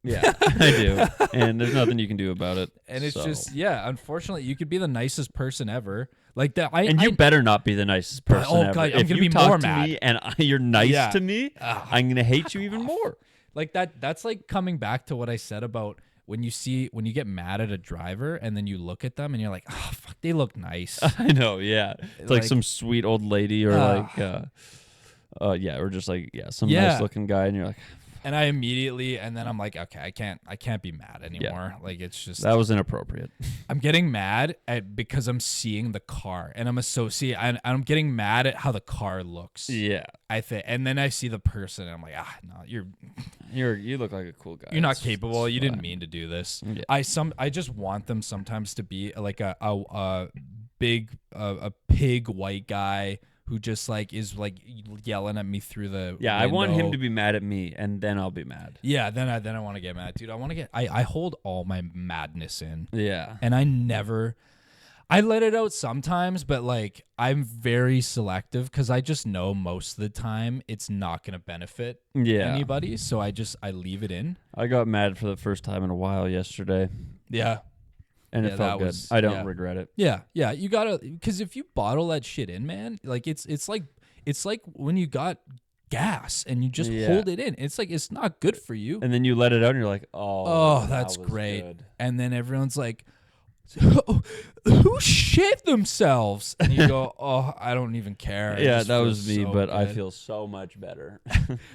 Yeah, I do. And there's nothing you can do about it. And it's so. just, yeah, unfortunately, you could be the nicest person ever. Like that. And you better not be the nicest person Oh, ever. God, I'm if gonna you be talk more to mad. me and you're nice Yeah. to me, Ugh, I'm going to hate you even more. like that's like coming back to what I said about when you get mad at a driver and then you look at them and you're like, oh, fuck, they look nice. I know, yeah. It's like some sweet old lady or or just like, some Yeah. nice looking guy and you're like, And I immediately, and then I'm like, okay, I can't be mad anymore. Like, it's just, that was inappropriate. I'm getting mad because I'm seeing the car and I'm getting mad at how the car looks. Yeah. I think, and then I see the person and I'm like, no, You look like a cool guy. you're not It's capable. You didn't fine. mean to do this. Yeah. I just want them sometimes to be like a big pig white guy who just like is like yelling at me through the Yeah, I want him window. to be mad at me, and then I'll be mad. Yeah, then I want to get mad, dude. I hold all my madness in, Yeah. and I let it out sometimes, but like I'm very selective because I just know most of the time it's not gonna benefit Yeah. anybody, so I leave it in. I got mad for the first time in a while yesterday, Yeah. and Yeah, it felt that good. was- I don't yeah. regret it. Yeah, you gotta, because if you bottle that shit in, man, like it's like when you got gas and you just Yeah. hold it in. It's like it's not good for you. And then you let it out, and you're like, Oh, that that's was great. good. And then everyone's like, who shit themselves? And you go, oh, I don't even care. I Yeah, just that feel was me, so but I good. feel so much better.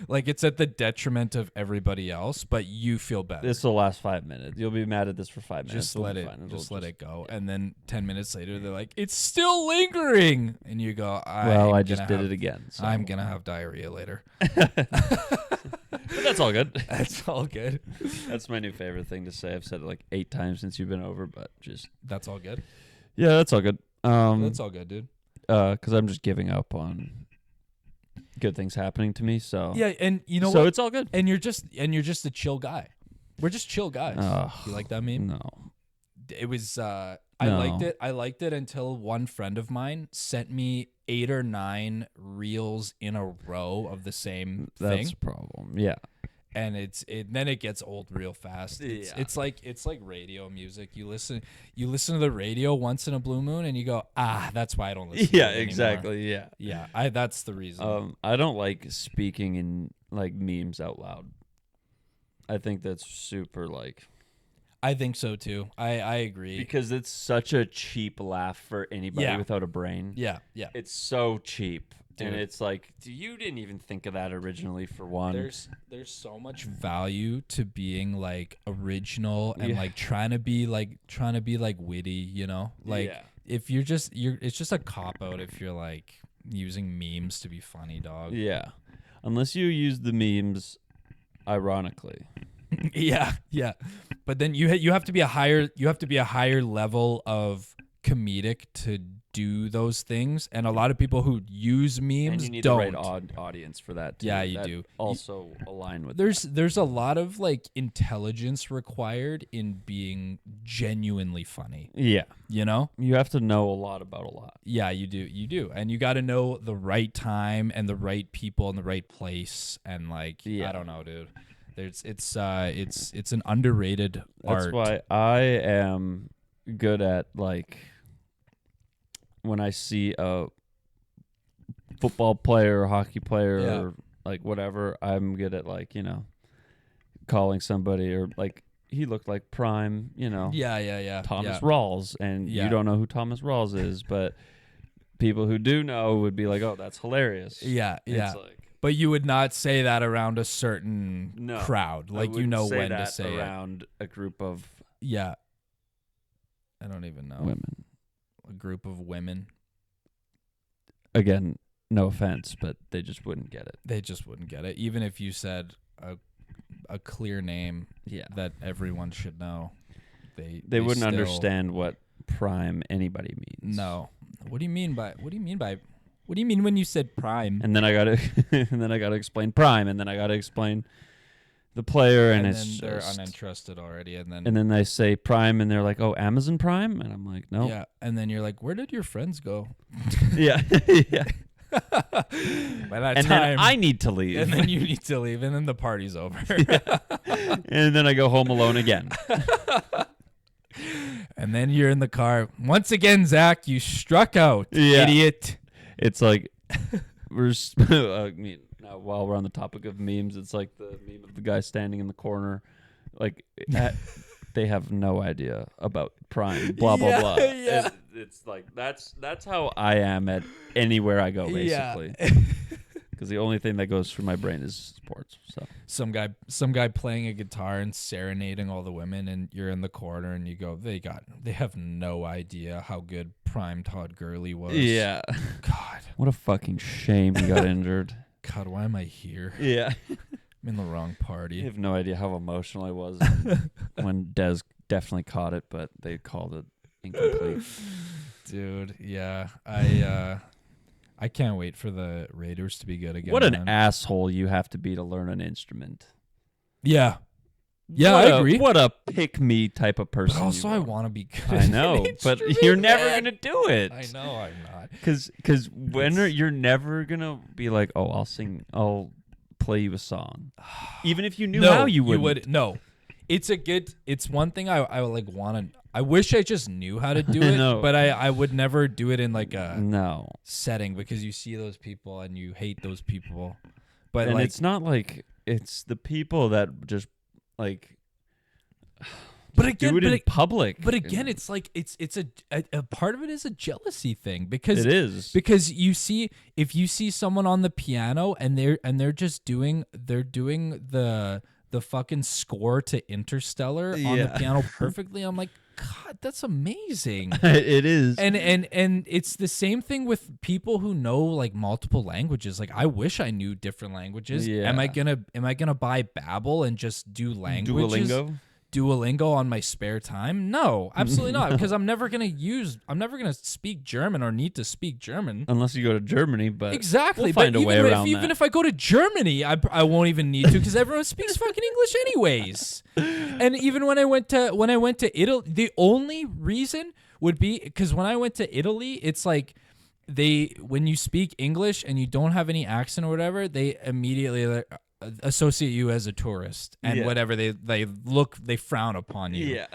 like it's at the detriment of everybody else, but you feel better. This will last 5 minutes. You'll be mad at this for 5 minutes. just It'll let be it, fine. just It'll let it go. And then 10 minutes later, they're like, it's still lingering. And you go, Well, I just did it again. So. I'm going to have diarrhea later. But that's all good. That's all good. That's my new favorite thing to say. I've said it like 8 times since you've been over, but just That's all good. yeah, that's all good. That's all good, dude. Because I'm just giving up on good things happening to me. So Yeah, and you know so what? it's all good. And you're just a chill guy. We're just chill guys. Ugh. You like that meme? No. It was I No. liked it. I liked it until one friend of mine sent me 8 or 9 reels in a row of the same That's thing. a problem. Yeah. And then it gets old real fast. Yeah. It's like radio music. You listen to the radio once in a blue moon and you go, that's why I don't listen to Yeah, it anymore." exactly. Yeah. Yeah, that's the reason. I don't like speaking in like memes out loud. I think that's super like I think so too. I agree. Because it's such a cheap laugh for anybody without a brain. Yeah, yeah. It's so cheap. Dude. And it's like, you didn't even think of that originally for one. There's so much value to being like original and like trying to be like witty, you know? Like if you're it's just a cop out if you're like using memes to be funny, dog. Yeah. Unless you use the memes ironically. yeah. But then you have to be a higher level of comedic to do those things, and a lot of people who use memes and you need don't. the right audience for that too. Yeah, you do. Also align with there's a lot of like intelligence required in being genuinely funny. Yeah, you know, you have to know a lot about a lot. Yeah, you do, and you got to know the right time and the right people in the right place, and like I don't know, dude. It's an underrated art. That's why I am good at like when I see a football player or hockey player or like whatever, I'm good at like, you know, calling somebody or like he looked like prime, you know. Yeah. Thomas Rawls, and you don't know who Thomas Rawls is, but people who do know would be like, "Oh, that's hilarious." Yeah. It's like, but you would not say that around a certain crowd. Like you know when to say around a group of I don't even know. Women. A group of women. Again, no offense, but they just wouldn't get it. They just wouldn't get it. Even if you said a clear name that everyone should know. They wouldn't understand what prime anybody means. No. What do you mean when you said prime? And then I gotta explain prime, and then I gotta explain the player, and it's they're uninterested already, and then they say prime, and they're like, "Oh, Amazon Prime," and I'm like, "No." Yeah, and then you're like, "Where did your friends go?" yeah. By that and time, then I need to leave, and then you need to leave, and then the party's over. And then I go home alone again. And then you're in the car once again, Zach. You struck out, idiot. It's like now, while we're on the topic of memes, it's like the meme of the guy standing in the corner, like they have no idea about Prime. Blah blah blah. Yeah. It's like that's how I am at anywhere I go, basically. Because the only thing that goes through my brain is sports. So some guy playing a guitar and serenading all the women, and you're in the corner, and you go, they have no idea how good Prime Todd Gurley was. Yeah. God, what a fucking shame he got injured. God, why am I here? Yeah. I'm in the wrong party. I have no idea how emotional I was when Dez definitely caught it, but they called it incomplete. Dude, yeah. I can't wait for the Raiders to be good again. What an asshole you have to be to learn an instrument. Yeah. Yeah, I agree. What a pick-me type of person. But also, I want to be good. I know, but you're never going to do it. I know I'm not. Because you're never going to be like, oh, I'll play you a song. Even if you knew how, you wouldn't. No. It's one thing I like want to. I wish I just knew how to do it, but I would never do it in like a setting, because you see those people and you hate those people. But and like, it's not like it's the people that just like. But again, do it in public. But again, it's like it's a part of it is a jealousy thing, because it is, because if you see someone on the piano and they're just doing the fucking score to Interstellar on the piano perfectly, I'm like, God, that's amazing. It is. And it's the same thing with people who know like multiple languages. Like, I wish I knew different languages. Yeah. Am I gonna buy Babbel and just do languages? Duolingo on my spare time? No, absolutely not. Because I'm never gonna speak German or need to speak German unless you go to Germany. But exactly, we'll find a way around that. Even if I go to Germany, I won't even need to, because everyone speaks fucking English anyways. And even when I went to Italy, the only reason would be because when I went to Italy, it's like when you speak English and you don't have any accent or whatever, they immediately associate you as a tourist, and whatever they frown upon you. Yeah.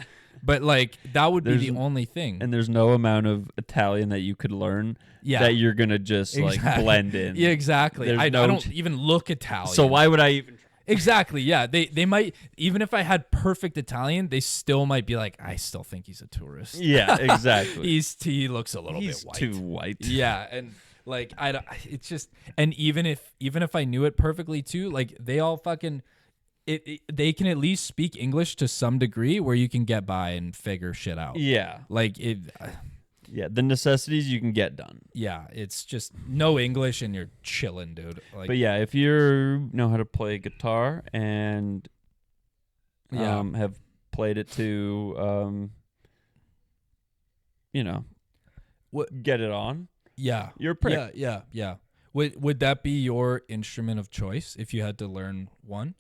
But like that would be the only thing. And there's no amount of Italian that you could learn that you're gonna just like blend in. Yeah, exactly. I don't even look Italian. So why would I even try? Exactly. Yeah. They might, even if I had perfect Italian, they still might be like, I still think he's a tourist. Yeah, exactly. He looks a little He's bit white. too white. Yeah, and like I don't. It's just, and even if I knew it perfectly too, like they all fucking. They can at least speak English to some degree where you can get by and figure shit out. Yeah. Like it. Yeah, the necessities you can get done. Yeah, it's just no English and you're chilling, dude. Like, But yeah, if you know how to play guitar and have played it to get it on. Yeah. You're a prick. Yeah. Would that be your instrument of choice if you had to learn one?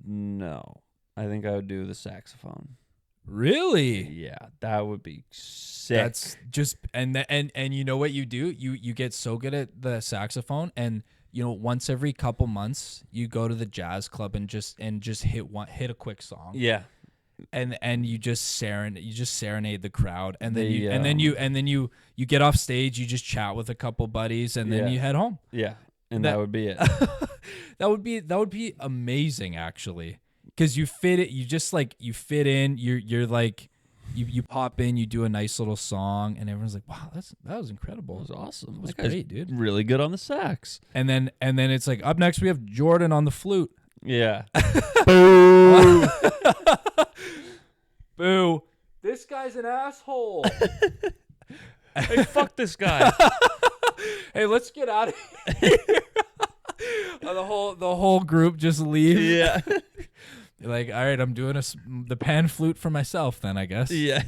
No. I think I would do the saxophone. Really? Yeah, that would be sick. That's just and you know what you do? You get so good at the saxophone, and once every couple months you go to the jazz club and just hit a quick song. Yeah. And you just serenade the crowd, and then you get off stage, you just chat with a couple buddies, and then you head home. Yeah. And that would be it. that would be amazing, actually. Because you fit it, you fit in. You're like, you pop in, you do a nice little song, and everyone's like, "Wow, that was incredible. That was awesome. That was That great, dude. Really good on the sax." And then it's like, up next we have Jordan on the flute. Yeah. Boo. Boo. This guy's an asshole. Hey, fuck this guy. Hey, let's get out of here. The whole group just leaves. Yeah. You're like, all right, I'm doing the pan flute for myself then, I guess. Yeah.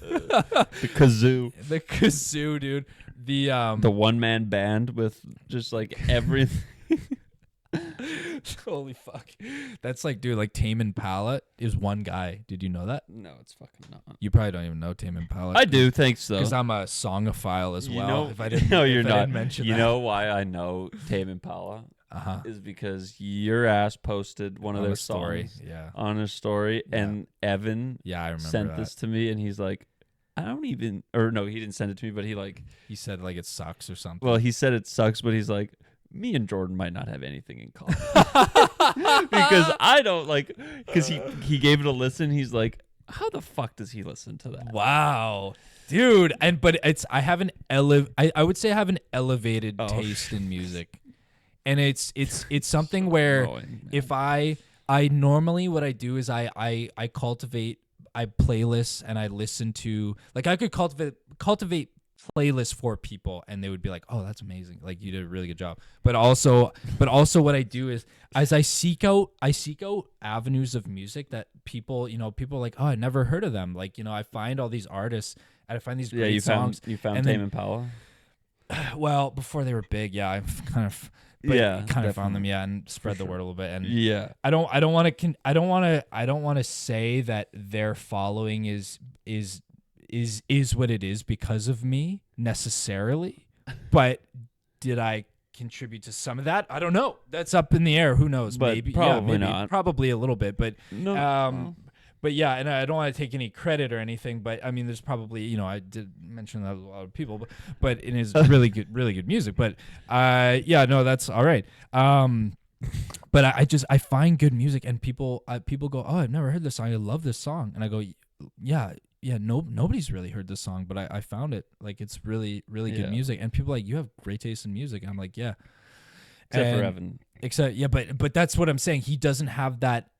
The kazoo. The kazoo, dude. The one-man band with just like everything. Holy fuck. That's like, dude, like Tame Impala is one guy. Did you know that? No, it's fucking not. You probably don't even know Tame Impala. I do, thanks though. Because I'm a songophile as well. Know, if I didn't, no, if you're I not. Didn't mention you that. know why I know Tame Impala? Is because your ass posted one of their songs on his story, and Evan I remember sent this to me, and he's like, he didn't send it to me, but he said like it sucks or something. Well, he said it sucks, but he's like, me and Jordan might not have anything in common. Because I don't because he gave it a listen. He's like, how the fuck does he listen to that? Wow. Dude, I would say I have an elevated taste in music. And it's something so where annoying, if I normally what I do is I cultivate playlists, and I listen to, like, I could cultivate playlists for people, and they would be like, oh, that's amazing, like you did a really good job. But also what I do is, as I seek out avenues of music that people are like, oh, I never heard of them. Like, I find all these artists and I find these great songs. You found Tame Impala? Well, before they were big, yeah, I've kind of found them, and spread the word a little bit. And I don't want to say that their following is what it is because of me necessarily, but did I contribute to some of that? I don't know. That's up in the air. Who knows? But maybe probably not. Probably a little bit, but no. But yeah, and I don't want to take any credit or anything, but I mean, there's probably, I did mention that a lot of people, but it is really good music. But no, that's all right. But I find good music, and people go, oh, I've never heard this song. I love this song, and I go, yeah. Nobody's really heard this song, but I found it, like, it's really good music, and people are like, you have great taste in music, and I'm like, yeah. Except for Evan. But that's what I'm saying. He doesn't have that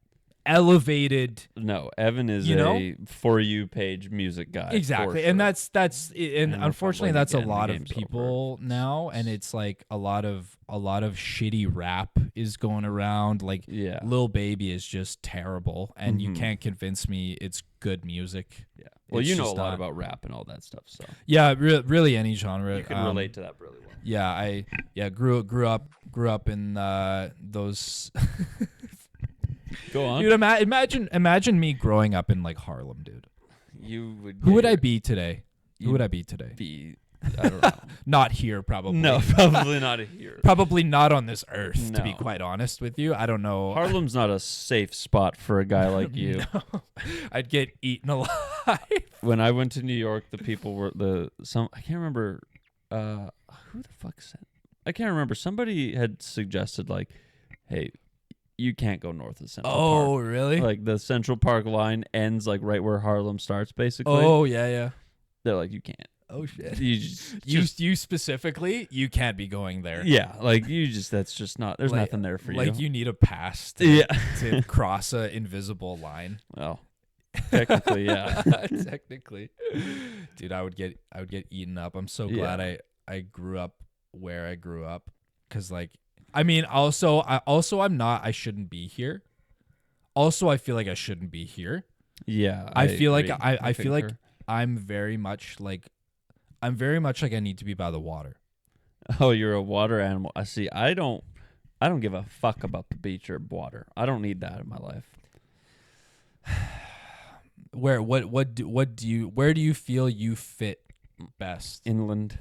elevated. No, Evan is a For You page music guy. Exactly. Sure. And that's and unfortunately that's a lot of people over. now, and it's like a lot of shitty rap is going around. Like, Lil Baby is just terrible, and you can't convince me it's good music. Yeah. Well, you know a lot about rap and all that stuff, so. Yeah, really any genre. You can relate to that really well. Yeah, I grew up in those Go on. Dude, imagine me growing up in, like, Harlem, dude. Who would I be today? Who would I be today? I don't know. Not here, probably. No, probably not here. Probably not on this earth, to be quite honest with you. I don't know. Harlem's not a safe spot for a guy like you. No. I'd get eaten alive. When I went to New York, the people were I can't remember who the fuck said. I can't remember. Somebody had suggested, like, hey, you can't go north of Central Oh, Park. really? Like the Central Park line ends like right where Harlem starts, basically. Oh, yeah. They're like, you can't. Oh shit. You You specifically, you can't be going there. yeah, like that's just not. There's nothing there for you. Like you need a pass to cross a invisible line. Well, technically, yeah. Technically, dude, I would get eaten up. I'm so glad I grew up where I grew up, because like, I mean, I shouldn't be here. Also, I feel like I shouldn't be here. Yeah, I feel agree. like I feel like I'm very much like I need to be by the water. Oh, you're a water animal. I see. I don't give a fuck about the beach or water. I don't need that in my life. Where do you feel you fit best? Inland.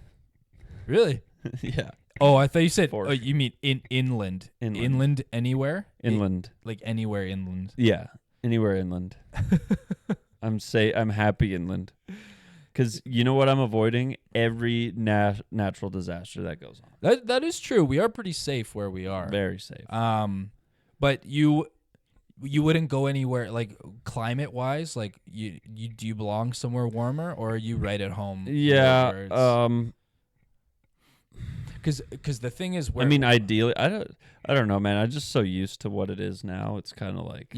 Really? Yeah. Oh, I thought you said you mean inland. Inland anywhere? Inland. Like anywhere inland. Yeah. Anywhere inland. I'm happy inland. Because you know what I'm avoiding? Every natural disaster that goes on. That is true. We are pretty safe where we are. Very safe. But you wouldn't go anywhere like climate wise. Like do you belong somewhere warmer, or are you right at home? Yeah. Because the thing is, I mean, ideally, I don't know, man. I'm just so used to what it is now. It's kind of like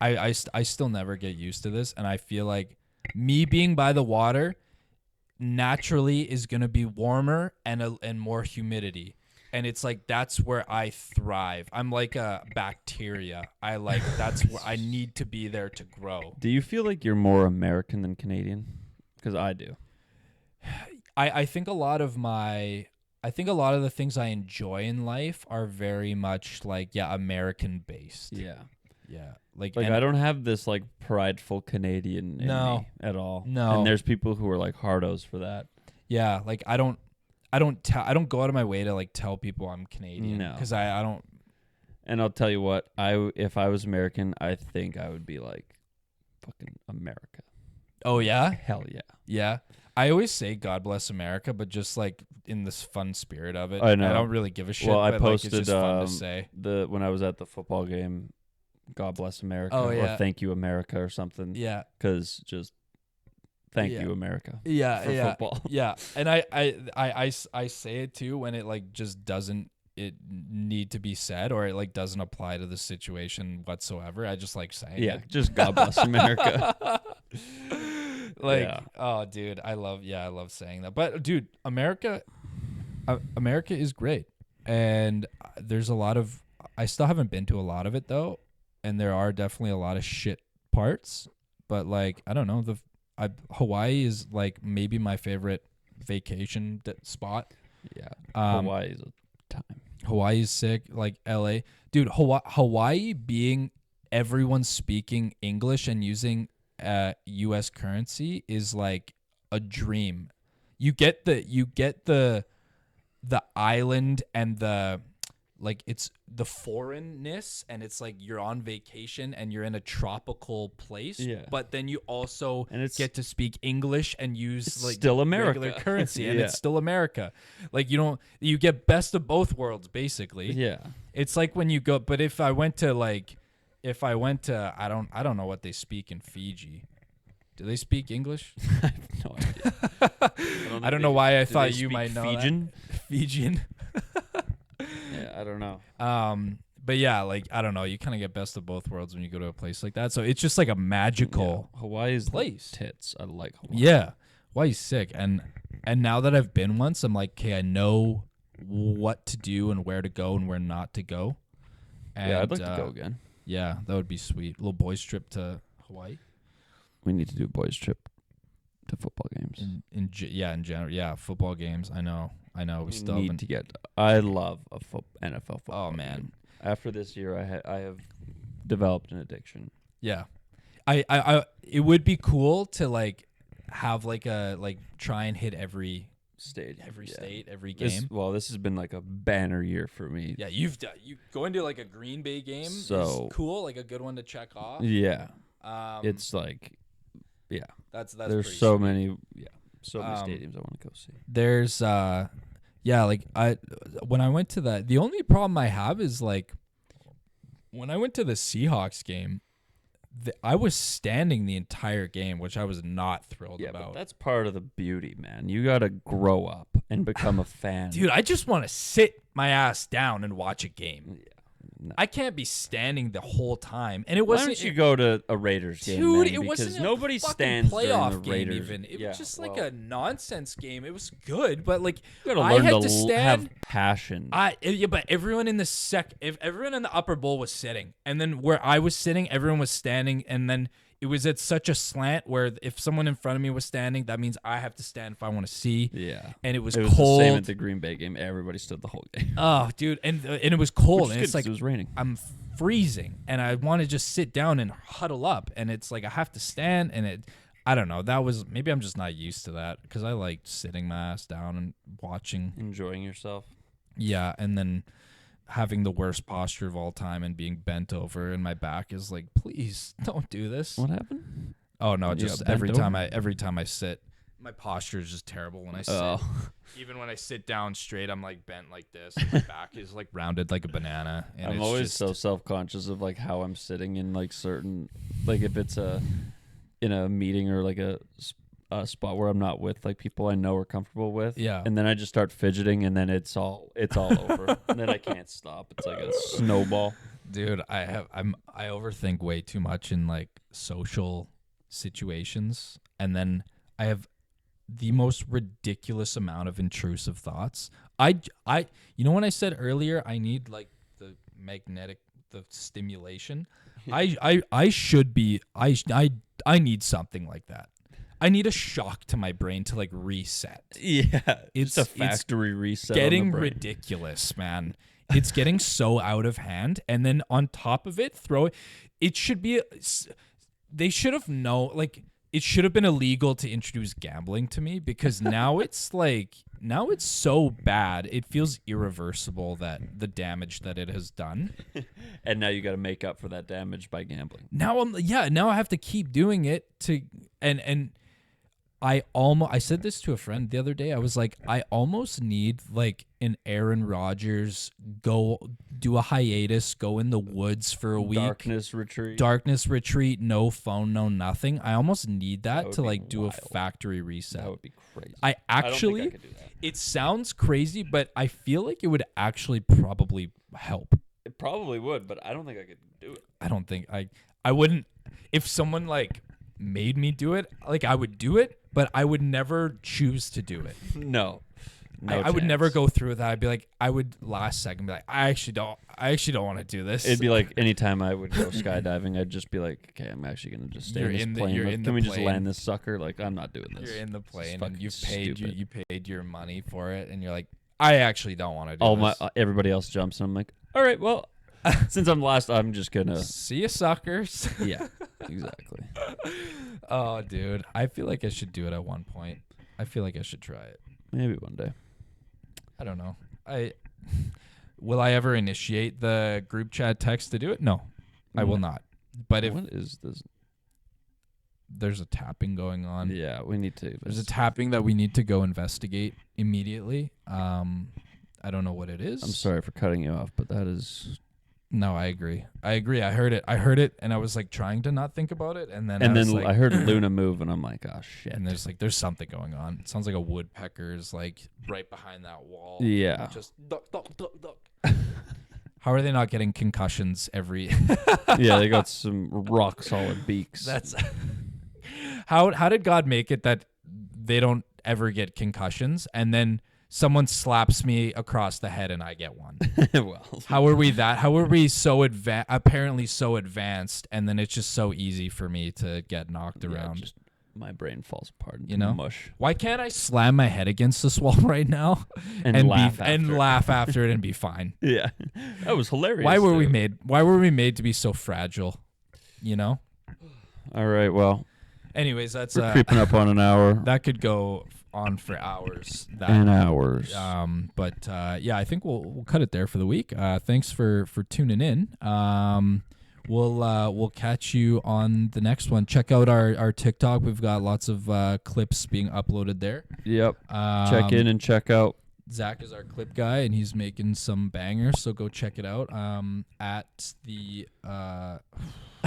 I still never get used to this, and I feel like me being by the water naturally is gonna be warmer and more humidity, and it's like that's where I thrive. I'm like a bacteria. That's where I need to be there to grow. Do you feel like you're more American than Canadian? Because I do. I think a lot of the things I enjoy in life are very much like American based. Yeah. Yeah. Like I don't have this like prideful Canadian in me at all. No. And there's people who are like hardos for that. Yeah, like I don't go out of my way to like tell people I'm Canadian. No. Because I don't. And I'll tell you what, if I was American, I think I would be like fucking America. Oh yeah? Hell yeah. Yeah. I always say God bless America, but just like in this fun spirit of it. I know. I don't really give a shit. Well, I but posted like, it's just fun to say. when I was at the football game, God bless America, or thank you America or something. Yeah. Because just thank you America. Yeah. For football. Yeah. And I say it too when it like just doesn't need to be said, or it like doesn't apply to the situation whatsoever. I just like saying it. Just God bless America. Oh dude, I love saying that. But dude, America is great, and there's a lot of, I still haven't been to a lot of it though, and there are definitely a lot of shit parts, but like I don't know, Hawaii is like maybe my favorite vacation spot. Yeah. Hawaii is a time. Hawaii is sick. Like LA, dude. Hawaii being everyone speaking English and using U.S. currency is like a dream. You get the island and the like, it's the foreignness, and it's like you're on vacation and you're in a tropical place. Yeah. But then you also get to speak English and use like still America. regular currency, and it's still America. Like you get best of both worlds basically. Yeah. It's like when you go. But if I went to I don't know what they speak in Fiji. Do they speak English? I have no idea. I don't know why I thought you might know Fijian. Fijian. Yeah, I don't know. But yeah, like I don't know. You kind of get best of both worlds when you go to a place like that. So it's just like a magical Hawaii's place. Tits. I like Hawaii. Yeah, Hawaii's sick. And now that I've been once, I'm like, okay, I know what to do and where to go and where not to go. And, I'd like to go again. Yeah, that would be sweet. Little boys trip to Hawaii. We need to do a boys trip to football games. In general, yeah, football games. I know. We still need to get. I love a NFL football. Oh man! Game. After this year, I have developed an addiction. Yeah, I it would be cool to like have like try and hit every state, every game. This has been like a banner year for me. Yeah, you go into like a Green Bay game. So is cool, like a good one to check off. Yeah, it's like, yeah, that's there's so many, so many stadiums I want to go see. There's when I went to that, the only problem I have is like when I went to the Seahawks game, I was standing the entire game, which I was not thrilled about. But that's part of the beauty, man. You got to grow up and become a fan. Dude, I just want to sit my ass down and watch a game. Yeah. No. I can't be standing the whole time. And it Why wasn't. don't you go to a Raiders game, Dude, man, it because wasn't nobody a fucking stands playoff during the game Raiders. even. It Yeah, was just like well, a nonsense game. It was good, but like you gotta I learn had to to stand. have passion. But everyone in if everyone in the upper bowl was sitting, and then where I was sitting, everyone was standing, and then it was at such a slant where if someone in front of me was standing, that means I have to stand if I want to see. Yeah, and it was the cold. same at the Green Bay game. Everybody stood the whole game. Oh, dude, and it was cold, and it's like it was raining. I'm freezing, and I want to just sit down and huddle up, and it's like I have to stand, and I don't know. That was maybe I'm just not used to that because I like sitting my ass down and watching, Enjoying yourself. Yeah, and then having the worst posture of all time and being bent over, and my back is like, please don't do this. What happened? Oh no, You just got every bent time I sit, my posture is just terrible when I sit. Oh, Even when I sit down straight, I'm like bent like this. And my back is like rounded like a banana. And I'm it's always just, so self-conscious of like how I'm sitting in like certain, like if it's in a meeting or like a spot where I'm not with like people I know are comfortable with. Yeah. And then I just start fidgeting, and then it's all over, and then I can't stop. It's like a snowball. Dude, I overthink way too much in like social situations, and then I have the most ridiculous amount of intrusive thoughts. You know when I said earlier I need like the stimulation. I should be I need something like that. I need a shock to my brain to like reset. Yeah, It's a factory reset. Getting on the brain. ridiculous, man. It's getting so out of hand, and then on top of it, it should be. They should have it should have been illegal to introduce gambling to me, because now it's so bad. It feels irreversible, that the damage that it has done. And now you got to make up for that damage by gambling. Now I have to keep doing it and I said this to a friend the other day. I was like, I almost need like an Aaron Rodgers go do a hiatus, go in the woods for a week. Darkness retreat, no phone, no nothing. I almost need that to like do a factory reset. That would be crazy. I don't think I could do that. It sounds crazy, but I feel like it would actually probably help. It probably would, but I don't think I could do it. I don't think I wouldn't, if someone like made me do it, like I would do it, but I would never choose to do it. No. I would never go through with that. I'd be like, I would last second be like, I actually don't want to do this. It'd be like anytime I would go skydiving, I'd just be like, okay, I'm actually gonna just stay in this plane. Like, can we just land this sucker? Like, I'm not doing this. You're in the plane and you stupid. paid your money for it, and you're like, I actually don't want to do this. Everybody else jumps, and I'm like, all right, well, since I'm last, I'm just gonna see you suckers. Yeah, exactly. Oh, dude, I feel like I should do it at one point. I feel like I should try it. Maybe one day. I don't know. Will I ever initiate the group chat text to do it? No, I will not. But what is this? There's a tapping going on. Yeah, we need to. There's a tapping that we need to go investigate immediately. I don't know what it is. I'm sorry for cutting you off, but that is. No, I agree. I heard it, and I was like trying to not think about it, and then I heard Luna move, and I'm like, oh shit. And there's something going on. It sounds like a woodpecker's like right behind that wall. Yeah. Just duck, duck, duck, duck. How are they not getting concussions every? Yeah, they got some rock solid beaks. That's how did God make it that they don't ever get concussions, and then someone slaps me across the head and I get one? Well, how are we so apparently so advanced, and then it's just so easy for me to get knocked around? Just my brain falls apart into mush. Why can't I slam my head against this wall right now and laugh after it and be fine? Yeah, that was hilarious. Why were we made to be so fragile? You know. All right. Well. Anyways, that's we're creeping up on an hour. That could go on for hours. Hours. But yeah, I think we'll cut it there for the week. Thanks for tuning in. We'll catch you on the next one. Check out our TikTok. We've got lots of clips being uploaded there. Yep. Check in and check out Zach is our clip guy, and he's making some bangers. So go check it out. At the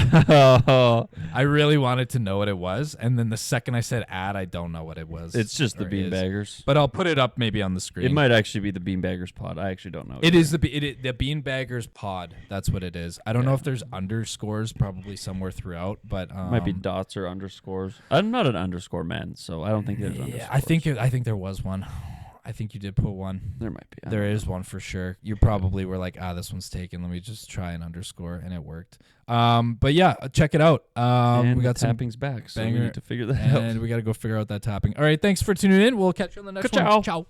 I really wanted to know what it was, and then the second I said ad, I don't know what it was. It's just the or is. Beanbaggers. But I'll put it up maybe on the screen. It might actually be the Beanbaggers pod. I actually don't know. It is the Beanbaggers pod. That's what it is. I don't know if there's underscores probably somewhere throughout, but might be dots or underscores. I'm not an underscore man, so I don't think there's underscores. I think there was one. I think you did put one. There might be. There is one for sure. You probably were like, this one's taken. Let me just try an underscore, and it worked. But yeah, check it out. And we got some tapping's back, so we banger, need to figure that out. And we got to go figure out that tapping. All right, thanks for tuning in. We'll catch you on the next one. Ciao. Ciao.